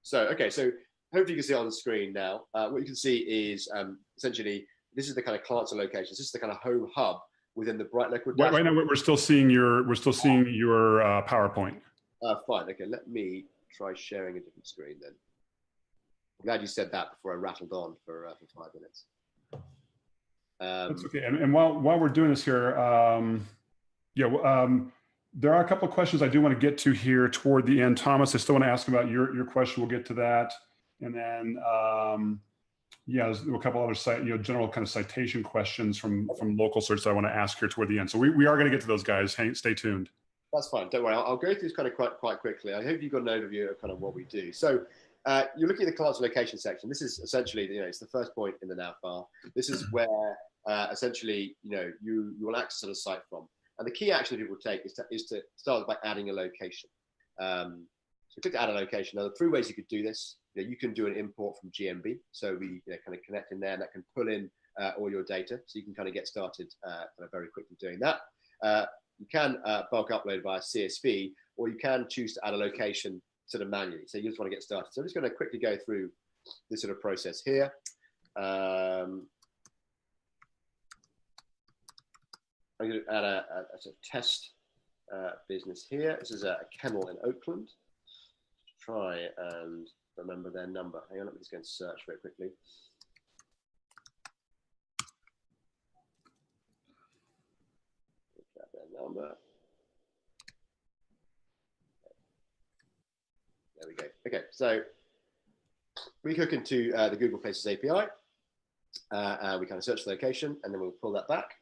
So hopefully you can see it on the screen now. What you can see is essentially this is the kind of clients and locations. This is the kind of home hub within the BrightLocal dashboard. Right now we're still seeing your PowerPoint. Fine. Okay, let me try sharing a different screen then. I'm glad you said that before I rattled on for 5 minutes. That's okay. And while we're doing this here, there are a couple of questions I do want to get to here toward the end. Thomas, I still want to ask about your question. We'll get to that. And then, there's a couple other general kind of citation questions from local search that I want to ask here toward the end. So we are going to get to those guys. Stay tuned. That's fine. Don't worry. I'll go through this kind of quite quickly. I hope you've got an overview of kind of what we do. So you're looking at the client's location section. This is essentially, it's the first point in the nav bar. This is where essentially, you will access the site from. And the key action people take is to start by adding a location. So click to add a location. Now, there are 3 ways you could do this. You can do an import from GMB. So we kind of connect in there, and that can pull in all your data. So you can kind of get started kind of very quickly doing that. You can bulk upload via CSV, or you can choose to add a location sort of manually. So you just want to get started. So I'm just going to quickly go through this sort of process here. I'm going to add a sort of test business here. This is a kennel in Oakland. Try and remember their number. Hang on, let me just go and search very quickly. Their number. There we go. Okay, so we hook into the Google Places API. We kind of search the location, and then we'll pull that back.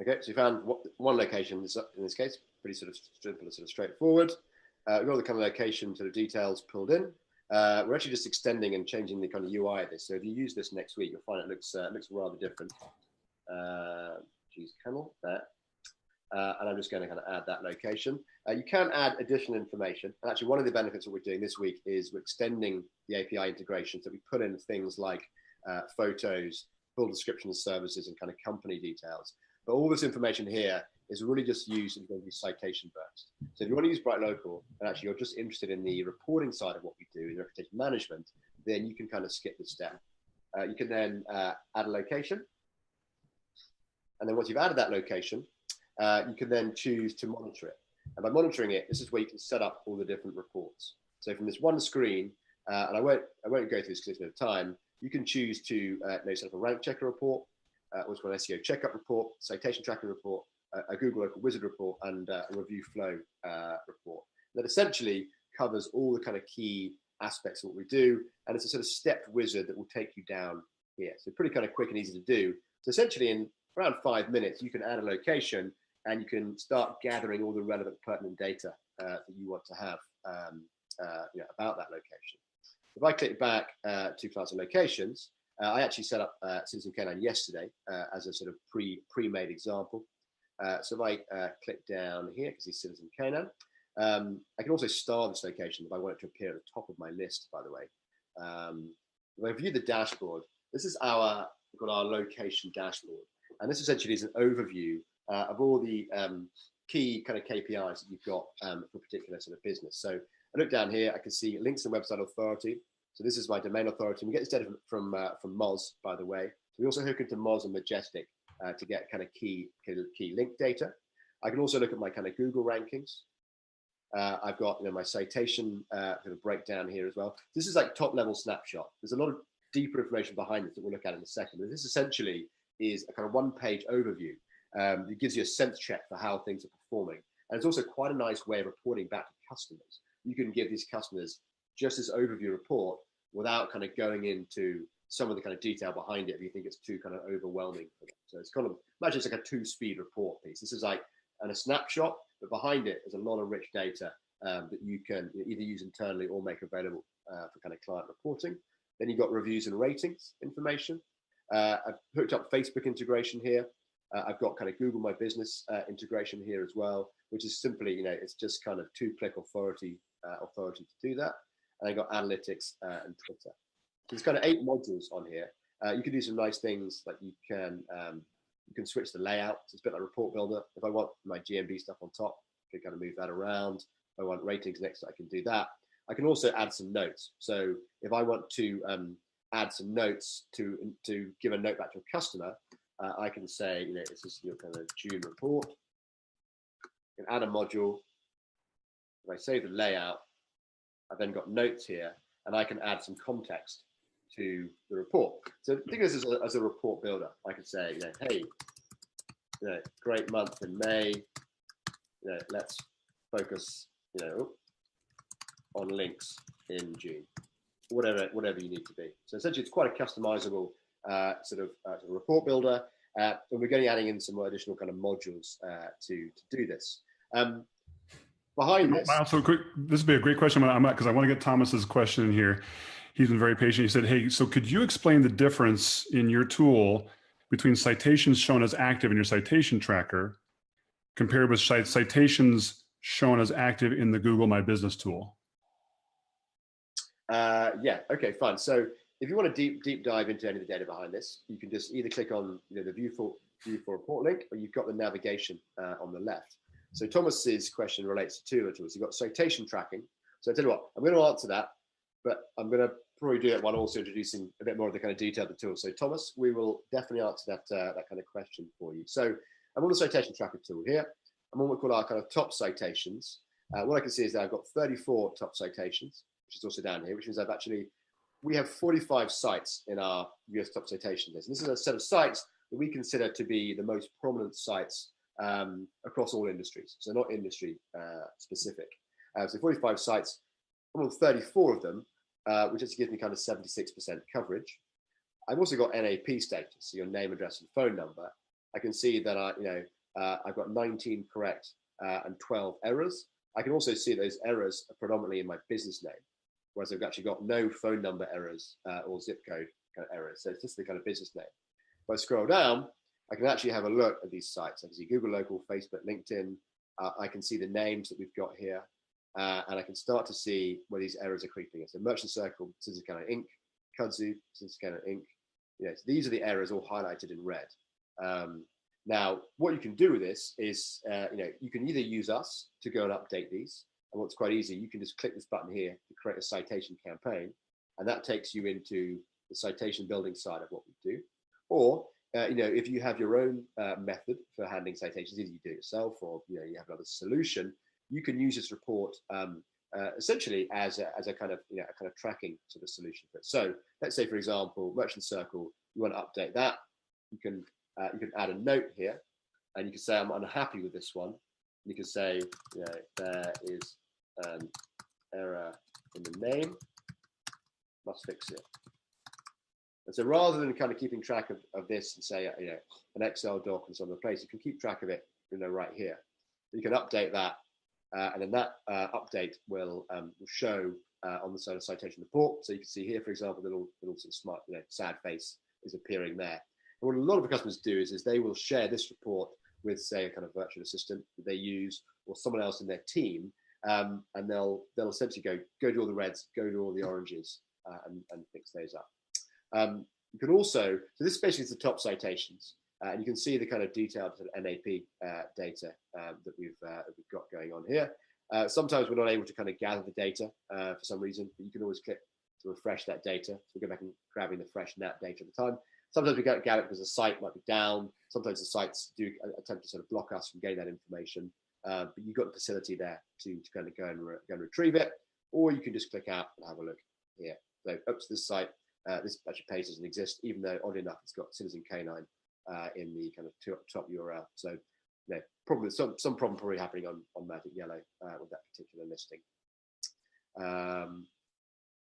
Okay, so we found one location in this case, pretty sort of simple and sort of straightforward. We've got the kind of location sort of details pulled in. We're actually just extending and changing the kind of UI of this. So if you use this next week, you'll find it looks rather different. choose kennel there. And I'm just going to kind of add that location. You can add additional information. And actually, one of the benefits that we're doing this week is we're extending the API integrations that we put in things like photos, full description of services, and kind of company details. But all this information here is really just used in the citation burst. So if you want to use BrightLocal, and actually you're just interested in the reporting side of what we do in reputation management, then you can kind of skip this step. You can then add a location. And then once you've added that location, you can then choose to monitor it. And by monitoring it, this is where you can set up all the different reports. So from this one screen, and I won't go through this because there's no time, you can choose to set up a rank checker report, what's called an SEO checkup report, citation tracking report, a Google Local Wizard report, and a review flow report. That essentially covers all the kind of key aspects of what we do, and it's a sort of stepped wizard that will take you down here. So pretty kind of quick and easy to do. So essentially in around 5 minutes, you can add a location and you can start gathering all the relevant pertinent data that you want to have about that location. If I click back to class of locations, I actually set up Citizen Canine yesterday as a sort of pre-made example. So if I click down here, because it's Citizen Canine, I can also star this location if I want it to appear at the top of my list, by the way. If I view the dashboard, this is our location dashboard. And this essentially is an overview of all the key kind of KPIs that you've got for a particular sort of business. So I look down here, I can see links and website authority. So this is my domain authority. We get this data from Moz, by the way. So we also hook into Moz and Majestic to get kind of key link data. I can also look at my kind of Google rankings. I've got my citation kind of breakdown here as well. This is like top level snapshot. There's a lot of deeper information behind this that we'll look at in a second. But this essentially is a kind of one-page overview. It gives you a sense check for how things are performing. And it's also quite a nice way of reporting back to customers. You can give these customers just this overview report without kind of going into some of the kind of detail behind it if you think it's too kind of overwhelming for them. So it's kind of, imagine it's like a 2-speed report piece. This is like a snapshot, but behind it is a lot of rich data that you can either use internally or make available for kind of client reporting. Then you've got reviews and ratings information. I've hooked up Facebook integration here. I've got kind of Google My Business integration here as well, which is simply, it's just kind of 2-click authority to do that. And I've got analytics and Twitter. So there's kind of 8 modules on here. You can do some nice things like you can switch the layout. So it's a bit like Report Builder. If I want my GMB stuff on top, I can kind of move that around. If I want ratings next, I can do that. I can also add some notes. So if I want to add some notes to give a note back to a customer, I can say, this is your kind of June report. You can add a module. If I save the layout, I've then got notes here, and I can add some context to the report. So think of this as a report builder. I could say, hey, great month in May. Let's focus, on links in June. Whatever you need to be. So essentially, it's quite a customizable sort of report builder, and we're going to be adding in some more additional kind of modules to do this. Behind this, Myles, so quick, this would be a great question because I want to get Thomas's question in here. He's been very patient. He said, "Hey, so could you explain the difference in your tool between citations shown as active in your citation tracker compared with citations shown as active in the Google My Business tool?" Yeah. Okay. Fine. So if you want to deep dive into any of the data behind this, you can just either click on the view for report link, or you've got the navigation on the left. So Thomas's question relates to 2 tools. You've got citation tracking. So I tell you what, I'm going to answer that, but I'm going to probably do it while also introducing a bit more of the kind of detail of the tool. So Thomas, we will definitely answer that kind of question for you. So I'm on the citation tracker tool here. I'm on what we call our kind of top citations. What I can see is that I've got 34 top citations, which is also down here, which means we have 45 sites in our US top citation list. And this is a set of sites that we consider to be the most prominent sites across all industries. So not industry specific. So 45 sites, I'm on 34 of them, which actually gives me kind of 76% coverage. I've also got NAP status, so your name, address, and phone number. I can see that I've got 19 correct and 12 errors. I can also see those errors are predominantly in my business name, whereas I've actually got no phone number errors or zip code kind of errors. So it's just the kind of business name. If I scroll down, I can actually have a look at these sites. I can see Google Local, Facebook, LinkedIn. I can see the names that we've got here. And I can start to see where these errors are creeping in. So Merchant Circle, Citizen Canada Inc., Kudzu, Citizen Canada Inc. So these are the errors all highlighted in red. Now, what you can do with this is, you can either use us to go and update these. And what's quite easy, you can just click this button here to create a citation campaign. And that takes you into the citation building side of what we do. Or, if you have your own method for handling citations, either you do it yourself or you have another solution, you can use this report essentially as a kind of tracking sort of solution for it. So let's say, for example, Merchant Circle, you want to update that. You can add a note here, and you can say I'm unhappy with this one. You can say there is an error in the name, must fix it. And so rather than kind of keeping track of this and say an Excel doc in some other place, you can keep track of it right here. You can update that. And then that update will show on the side of citation report. So you can see here, for example, the little sort of smart, sad face is appearing there. And what a lot of customers do is they will share this report with, say, a kind of virtual assistant that they use, or someone else in their team, and they'll essentially go to all the reds, go to all the oranges, and fix those up. You can also, so this basically is the top citations. And you can see the kind of detailed sort of NAP data that we've got going on here. Sometimes we're not able to kind of gather the data for some reason, but you can always click to refresh that data. So we go back and grabbing the fresh NAP data at the time. Sometimes we can't gather it because the site might be down. Sometimes the sites do attempt to sort of block us from getting that information. But you've got the facility there to kind of go and retrieve it, or you can just click out and have a look here. So, oops, this site, this actually page doesn't exist, even though oddly enough it's got Citizen K9 in the kind of top URL. So, probably some problem probably happening on Magic Yellow with that particular listing.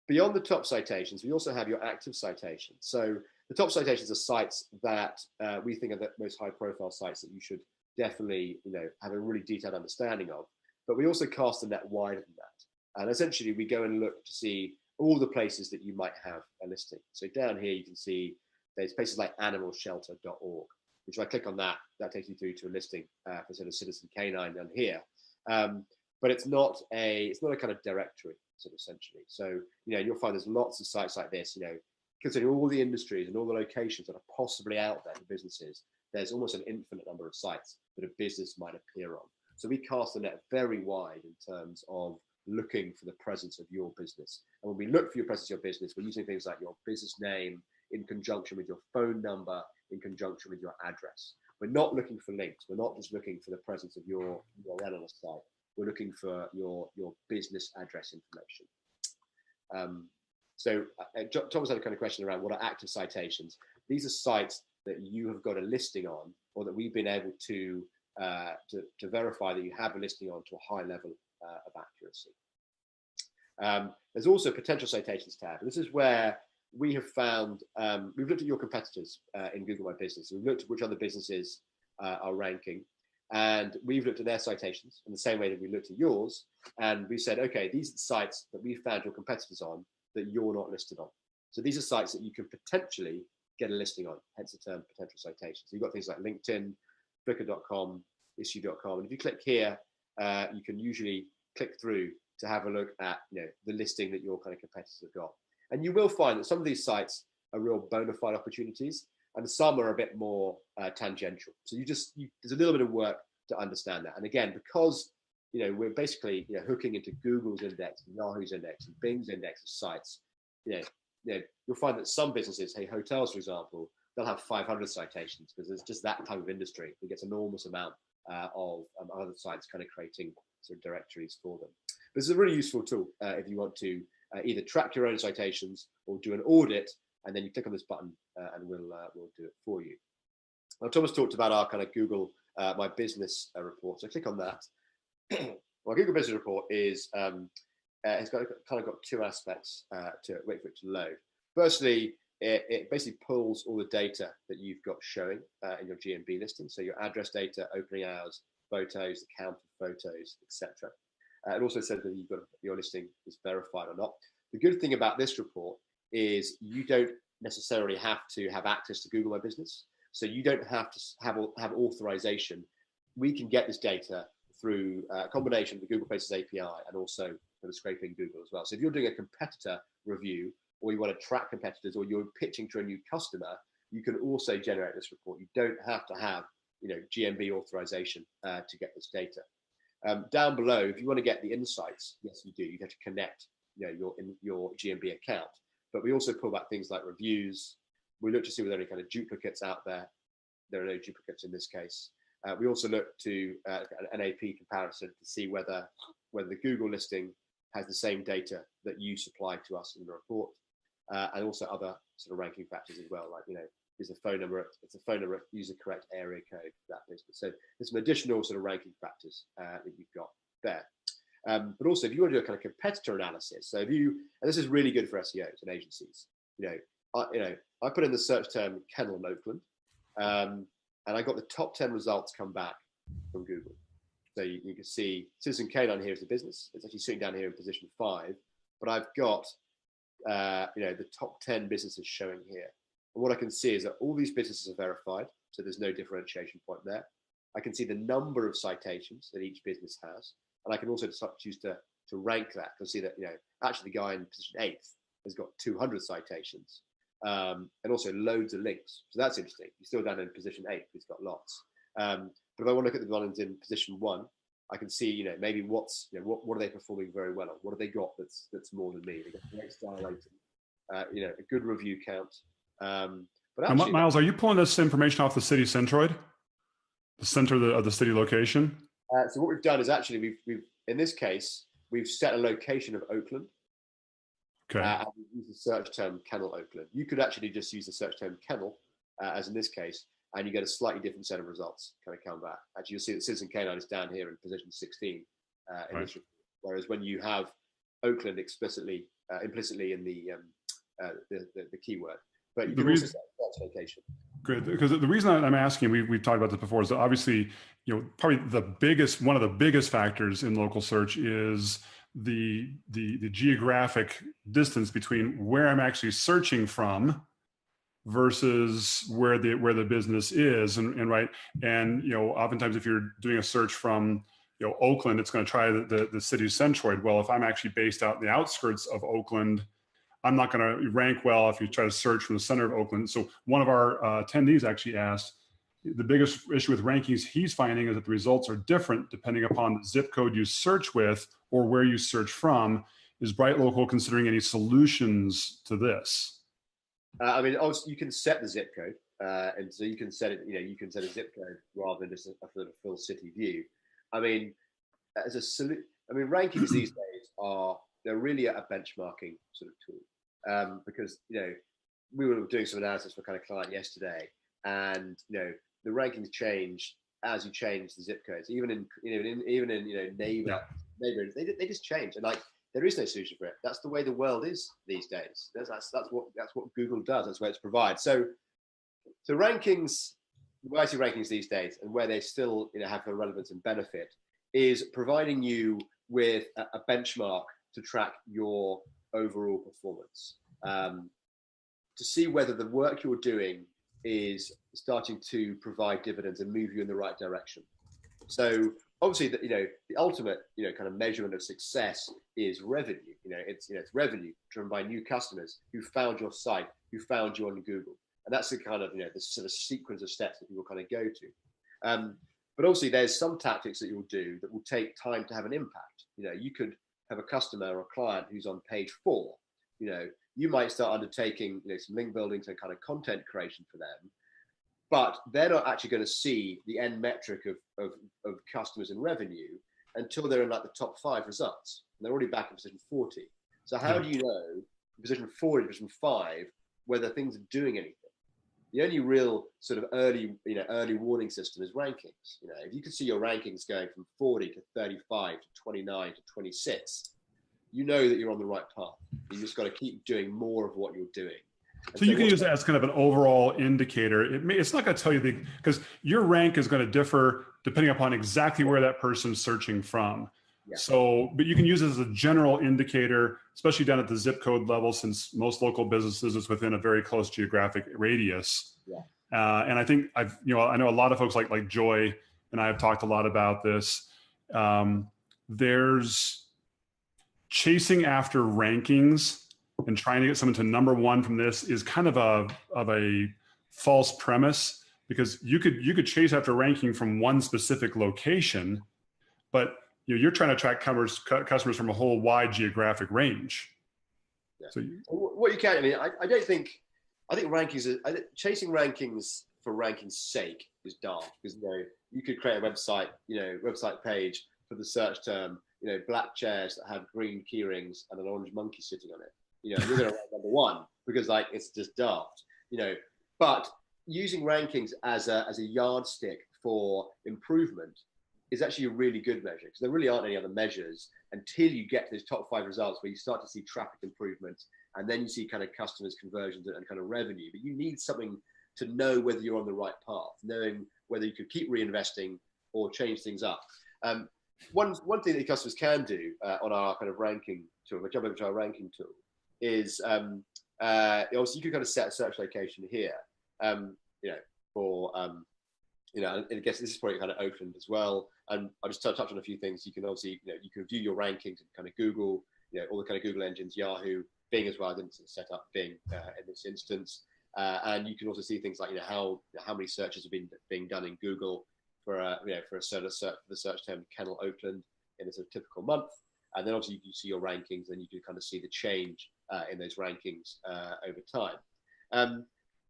Beyond the top citations, we also have your active citations. So the top citations are sites that we think are the most high-profile sites that you should definitely, have a really detailed understanding of. But we also cast the net wider than that. And essentially, we go and look to see all the places that you might have a listing. So down here, you can see there's places like animalshelter.org, which if I click on that, that takes you through to a listing for sort of Citizen K9 down here. But it's not a kind of directory, sort of essentially. So, you'll find there's lots of sites like this, considering all the industries and all the locations that are possibly out there for businesses, there's almost an infinite number of sites that a business might appear on. So we cast the net very wide in terms of looking for the presence of your business. And when we look for your presence of your business, we're using things like your business name in conjunction with your phone number, in conjunction with your address. We're not looking for links. We're not just looking for the presence of your URL on a site. We're looking for your business address information. So Thomas had a kind of question around what are active citations. These are sites that you have got a listing on, or that we've been able to verify that you have a listing on to a high level of accuracy. There's also potential citations tab. And this is where we have found, we've looked at your competitors in Google My Business. We've looked at which other businesses are ranking, and we've looked at their citations in the same way that we looked at yours. And we said, okay, these are the sites that we found your competitors on that you're not listed on. So these are sites that you can potentially get a listing on, hence the term potential citations. So you've got things like LinkedIn, Flickr.com, Issue.com. And if you click here, you can usually click through to have a look at the listing that your kind of competitors have got. And you will find that some of these sites are real bona fide opportunities, and some are a bit more tangential. So there's a little bit of work to understand that. And again, because we're basically hooking into Google's index, and Yahoo's index, and Bing's index of sites, you'll find that some businesses, hotels, for example, they'll have 500 citations because there's just that type of industry that gets an enormous amount of other sites kind of creating sort of directories for them. But this is a really useful tool if you want to either track your own citations or do an audit, and then you click on this button and we'll do it for you. Now, Thomas talked about our kind of Google My Business report. So click on that. Well, Google Business Report is it's got two aspects to it. Wait for it to load. Firstly, it basically pulls all the data that you've got showing in your GMB listing. So your address data, opening hours, photos, the count of photos, etc. It also says whether your listing is verified or not. The good thing about this report is you don't necessarily have to have access to Google My Business. So you don't have to have authorization. We can get this data through a combination of the Google Places API and also kind of scraping Google as well. So if you're doing a competitor review, or you want to track competitors, or you're pitching to a new customer, you can also generate this report. You don't have to have, GMB authorization to get this data. Down below, if you want to get the insights, yes, you do. You have to connect, your GMB account. But we also pull back things like reviews. We look to see whether there are any kind of duplicates out there. There are no duplicates in this case. We also look to an NAP comparison to see whether the Google listing has the same data that you supply to us in the report, and also other sort of ranking factors as well, like is the phone number, it's a phone number, user correct area code for that business. So there's some additional sort of ranking factors that you've got there. But also, if you want to do a kind of competitor analysis, so if you, and this is really good for SEOs and agencies, I put in the search term kennel in Oakland, and I got the top 10 results come back from Google. So you can see Citizen Canine here is a business. It's actually sitting down here in position 5, but I've got the top 10 businesses showing here. And what I can see is that all these businesses are verified, so there's no differentiation point there. I can see the number of citations that each business has, and I can also choose to rank that to see that actually the guy in position 8th has got 200 citations, and also loads of links. So that's interesting. He's still down in position 8th. He's got lots. But if I want to look at the ones in position 1, I can see maybe what are they performing very well on? What have they got that's more than me? They got great style rating, a good review count. But actually, Myles, are you pulling this information off the city centroid, the center of the city location? So what we've done is actually we've in this case we've set a location of Oakland. Okay. And we use the search term kennel Oakland. You could actually just use the search term kennel, as in this case, and you get a slightly different set of results kind of come back. Actually, you'll see that Citizen Canine is down here in position 16 in this report, whereas when you have Oakland implicitly in the keyword, but you can also set search location. Great, because the reason I'm asking, we've talked about this before, is that obviously, probably one of the biggest factors in local search is the geographic distance between where I'm actually searching from versus where the business is, and right, and oftentimes if you're doing a search from Oakland, it's going to try the city centroid. Well, if I'm actually based out in the outskirts of Oakland, I'm not going to rank well if you try to search from the center of Oakland. So one of our attendees actually asked, the biggest issue with rankings he's finding is that the results are different depending upon the zip code you search with or where you search from. Is BrightLocal considering any solutions to this? Obviously you can set the zip code, and so you can set it. You can set a zip code rather than just a full city view. Rankings these days they're really a benchmarking sort of tool, because we were doing some analysis for kind of client yesterday, and the rankings change as you change the zip codes. Even in neighborhoods, they just change, and there is no solution for it. That's the way the world is these days. That's what Google does. That's where it's provided. So rankings, the way I see rankings these days, and where they still have a relevance and benefit, is providing you with a benchmark to track your overall performance, to see whether the work you're doing is starting to provide dividends and move you in the right direction. So obviously, the ultimate kind of measurement of success is revenue. It's revenue driven by new customers who found your site, who found you on Google, and that's the kind of the sort of sequence of steps that people kind of go to. But obviously, there's some tactics that you'll do that will take time to have an impact. You could have a customer or a client who's on page 4. You might start undertaking some link building, some kind of content creation for them, but they're not actually going to see the end metric of customers and revenue until they're in the top 5 results, and they're already back in position 40. So how do you know in position 40, position 5, whether things are doing anything? The only real sort of early warning system is rankings. If you can see your rankings going from 40 to 35 to 29 to 26, you know that you're on the right path. You just got to keep doing more of what you're doing. So you can use it as kind of an overall indicator. It's not going to tell you because your rank is going to differ depending upon exactly where that person's searching from. Yeah. So, but you can use it as a general indicator, especially down at the zip code level, since most local businesses is within a very close geographic radius. Yeah. And I think I know a lot of folks like Joy and I have talked a lot about this. There's chasing after rankings and trying to get someone to number one from this is kind of a false premise, because you could chase after ranking from one specific location, but you're trying to attract customers from a whole wide geographic range. Yeah. So what you can, I think chasing rankings for ranking's sake is daft, because you could create a website page for the search term, black chairs that have green key rings and an orange monkey sitting on it. You're going to rank number one because it's just daft. But using rankings as a yardstick for improvement is actually a really good measure, because there really aren't any other measures until you get to those top 5 results where you start to see traffic improvements, and then you see kind of customers conversions and kind of revenue. But you need something to know whether you're on the right path, knowing whether you could keep reinvesting or change things up. One thing that customers can do on our kind of ranking tool, if I jump over to our ranking tool, is obviously you can kind of set a search location here, for and I guess this is probably kind of Oakland as well. And I'll just touch on a few things. You can obviously, you can view your rankings and kind of Google, all the kind of Google engines, Yahoo, Bing as well. I didn't set up Bing in this instance. And you can also see things like, how many searches have been being done in Google for a certain search for the search term Kennel Oakland in a sort of typical month. And then obviously you can see your rankings, and you can kind of see the change in those rankings over time.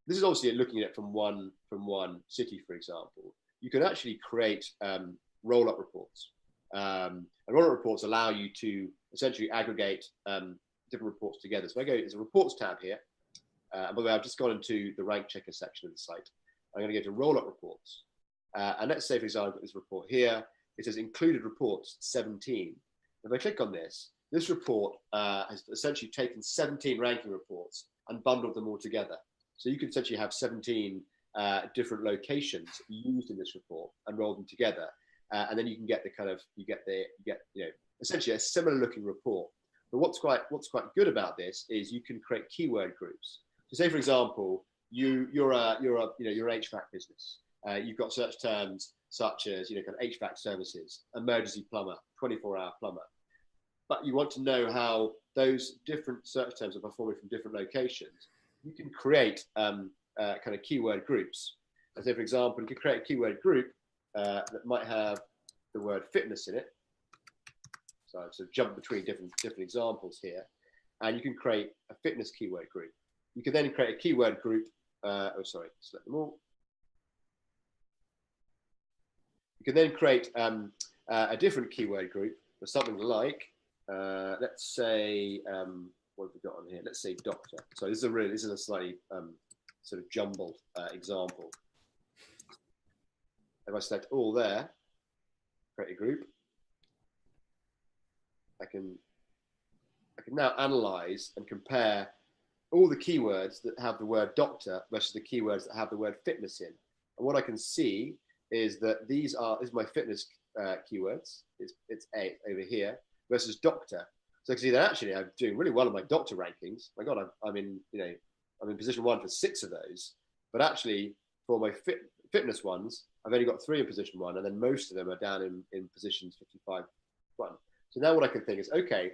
This is obviously looking at it from one city, for example. You can actually create roll-up reports. And roll-up reports allow you to essentially aggregate different reports together. So there's a reports tab here. And by the way, I've just gone into the rank checker section of the site. I'm going to go to roll-up reports. And let's say, for example, this report here, it says included reports 17. If I click on this report has essentially taken 17 ranking reports and bundled them all together. So you can essentially have 17 different locations used in this report and roll them together. And then you can get essentially a similar looking report. But what's quite good about this is you can create keyword groups. So say, for example, you're an HVAC business. You've got search terms such as kind of HVAC services, emergency plumber, 24-hour plumber. But you want to know how those different search terms are performing from different locations. You can create kind of keyword groups. And so, for example, you can create a keyword group that might have the word fitness in it. So I've sort of jumped between different examples here, and you can create a fitness keyword group. You can then create a keyword group. Select them all. You can then create a different keyword group for something like, let's say, what have we got on here? Let's say doctor. So this is a slightly sort of jumbled example. If I select all there, create a group, I can now analyze and compare all the keywords that have the word doctor versus the keywords that have the word fitness in. And what I can see is that this is my fitness keywords. It's A over here versus doctor. So I can see that actually I'm doing really well on my doctor rankings. My God, I'm in position 1 for 6 of those. But actually, for my fitness ones, I've only got 3 in position 1, and then most of them are down in positions 55, 1. So now what I can think is, okay,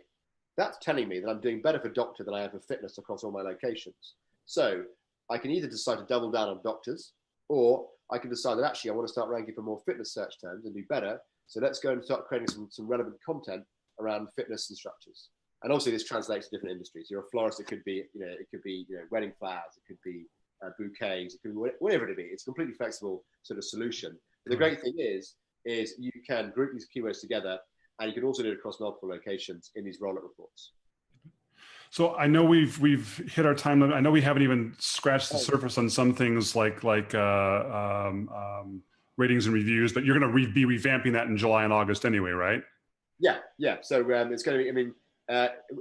that's telling me that I'm doing better for doctor than I am for fitness across all my locations. So I can either decide to double down on doctors, or I can decide that actually I want to start ranking for more fitness search terms and do better. So let's go and start creating some relevant content around fitness instructors. And obviously this translates to different industries. You're a florist, it could be wedding flowers, it could be bouquets, it could be whatever it be. It's a completely flexible sort of solution. But the great thing is you can group these keywords together, and you can also do it across multiple locations in these roll-up reports. So I know we've hit our time limit. I know we haven't even scratched the surface on some things like ratings and reviews, but you're going to be revamping that in July and August anyway, right? Yeah. So it's going to be.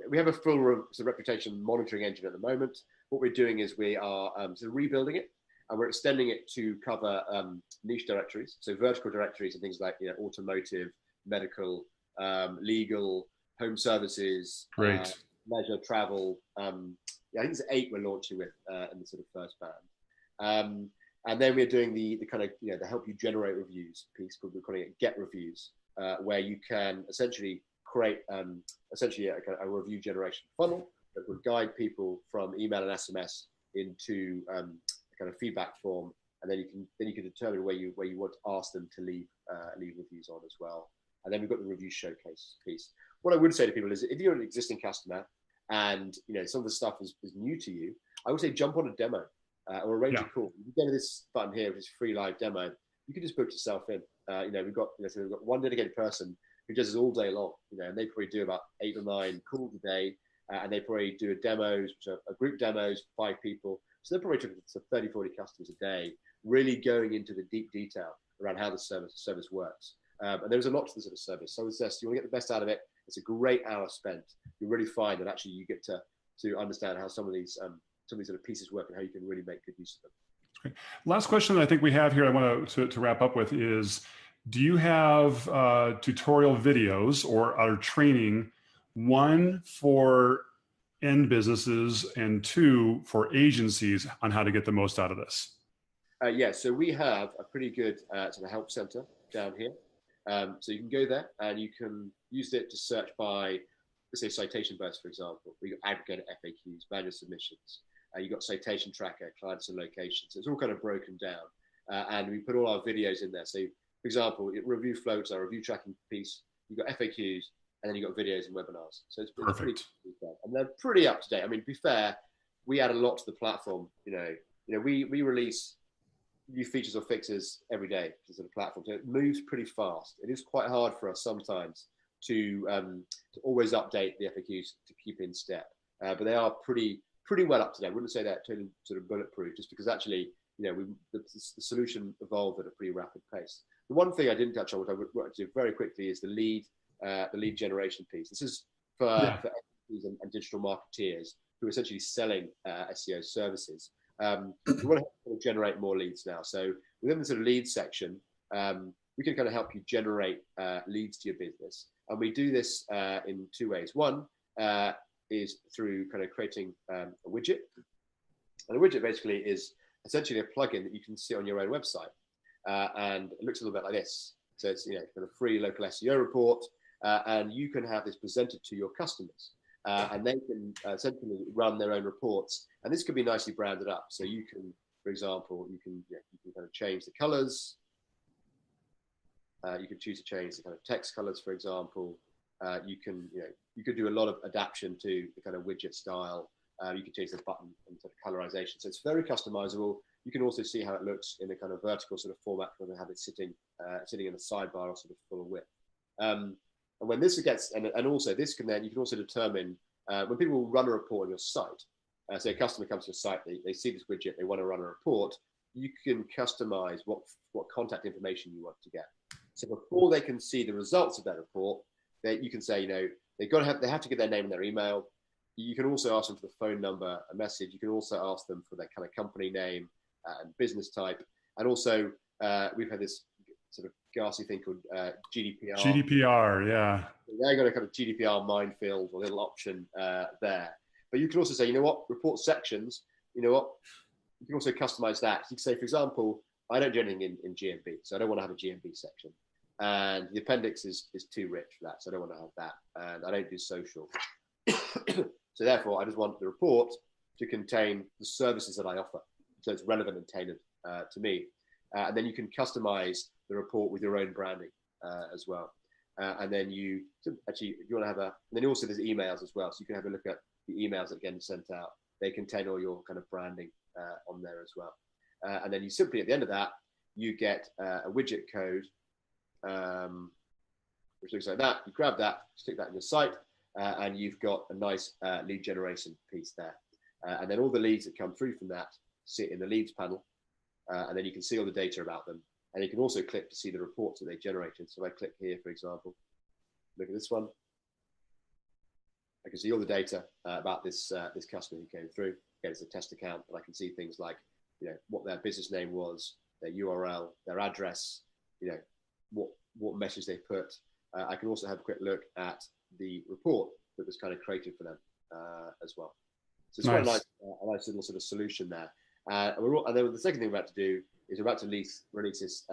We have a full sort of reputation monitoring engine at the moment. What we're doing is we are sort of rebuilding it, and we're extending it to cover niche directories, so vertical directories and things like automotive, medical, legal, home services, Great. leisure, travel. I think there's 8 we're launching with in the sort of first band. And then we're doing the kind of, the help you generate reviews piece, we're calling it Get Reviews, where you can essentially create essentially a review generation funnel that would guide people from email and SMS into a kind of feedback form, and then you can determine where you want to ask them to leave reviews on as well. And then we've got the review showcase piece. What I would say to people is, if you're an existing customer and some of the stuff is new to you, I would say jump on a demo or arrange a call. You go to this button here, which is free live demo. You can just book yourself in. We've got one dedicated person who does this all day long. And they probably do about 8 or 9 calls a day, and they probably do demos, which are group demos, 5 people. So they're probably talking to 30, 40 customers a day, really going into the deep detail around how the service works. And there's a lot to the sort of service. So it's just, you want to get the best out of it. It's a great hour spent. You really find that actually you get to understand how some of these sort of pieces work and how you can really make good use of them. Great. Last question that I think we have here I want to wrap up with is, do you have tutorial videos or other training, one for end businesses and 2 for agencies, on how to get the most out of this? So we have a pretty good sort of help center down here. So you can go there and you can use it to search by, let's say, citation bursts, for example. We've got aggregated FAQs, manual submissions. You've got citation tracker, clients and locations. So it's all kind of broken down. And we put all our videos in there. So, for example, review floats, our review tracking piece. You've got FAQs, and then you've got videos and webinars. So it's pretty cool. And they're pretty up to date. I mean, to be fair, we add a lot to the platform. We release new features or fixes every day to the platform. So it moves pretty fast. It is quite hard for us sometimes to always update the FAQs to keep in step. But they are pretty well up to date. I wouldn't say that totally sort of bulletproof, just because actually, the solution evolved at a pretty rapid pace. The one thing I didn't touch on, which I would do very quickly, is the lead generation piece. This is for SEOs and digital marketeers who are essentially selling SEO services. We want to help generate more leads now. So within the sort of lead section, we can kind of help you generate leads to your business. And we do this in 2 ways. One is through kind of creating a widget. And a widget basically is essentially a plugin that you can see on your own website. And it looks a little bit like this. So it's kind of free local SEO report, and you can have this presented to your customers. And they can essentially run their own reports. And this could be nicely branded up. So you can, for example, you can kind of change the colors. You can choose to change the kind of text colors, for example. You could do a lot of adaptation to the kind of widget style. You can change the button and sort of colorization. So it's very customizable. You can also see how it looks in a kind of vertical sort of format, where they have it sitting in the sidebar or sort of full width. And when this gets, and also this can then, you can also determine when people run a report on your site. Say a customer comes to your site, they see this widget, they want to run a report. You can customize what contact information you want to get. So before they can see the results of that report, you can say, they have to get their name and their email. You can also ask them for the phone number, a message. You can also ask them for their kind of company name and business type. And also, we've had this sort of ghastly thing called GDPR. GDPR, yeah. They've got a kind of GDPR minefield or little option there. But you can also say, report sections, you can also customize that. You can say, for example, I don't do anything in GMB, so I don't want to have a GMB section. And the appendix is too rich for that, so I don't want to have that. And I don't do social. So therefore, I just want the report to contain the services that I offer. So it's relevant and tailored to me. And then you can customize the report with your own branding as well. And then if you want to have and then also there's emails as well. So you can have a look at the emails that get sent out. They contain all your kind of branding on there as well. And then you simply, at the end of that, you get a widget code, which looks like that. You grab that, stick that in your site, and you've got a nice lead generation piece there. And then all the leads that come through from that sit in the leads panel. And then you can see all the data about them. And you can also click to see the reports that they generated. So if I click here, for example, look at this one. I can see all the data about this customer who came through. Again, it's a test account, but I can see things like, what their business name was, their URL, their address, what message they put. I can also have a quick look at the report that was kind of created for them as well. So it's quite a nice little sort of solution there. And then the second thing we're about to do is we're about to release this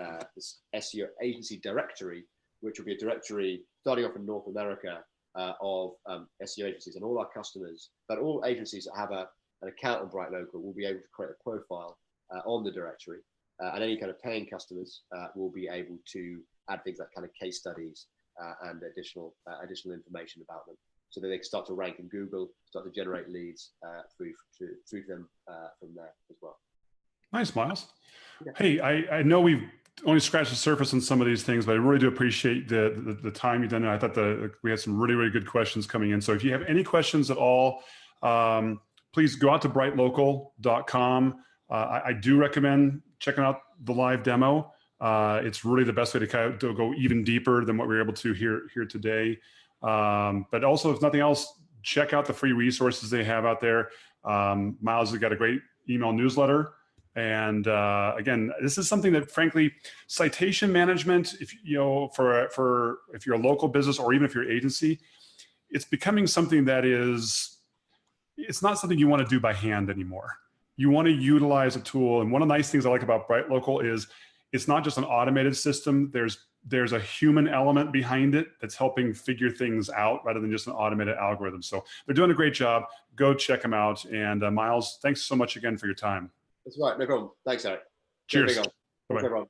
SEO agency directory, which will be a directory starting off in North America of SEO agencies, and all our customers, but all agencies that have an account on BrightLocal will be able to create a profile on the directory, and any kind of paying customers will be able to add things like kind of case studies and additional information about them, so that they can start to rank in Google, start to generate leads through to them from there as well. Nice, Myles. Yeah. Hey, I know we've only scratched the surface on some of these things, but I really do appreciate the time you've done. I thought we had some really, really good questions coming in. So if you have any questions at all, please go out to brightlocal.com. I do recommend checking out the live demo. It's really the best way to go even deeper than what we were able to here today. But also, if nothing else, check out the free resources they have out there. Myles has got a great email newsletter. And again, this is something that, frankly, citation management, if if you're a local business or even if you're an agency, it's becoming something that it's not something you want to do by hand anymore. You want to utilize a tool. And one of the nice things I like about BrightLocal is it's not just an automated system. There's a human element behind it that's helping figure things out rather than just an automated algorithm. So they're doing a great job. Go check them out. And Myles, thanks so much again for your time. That's right. No problem. Thanks, Eric. Cheers. Bye-bye.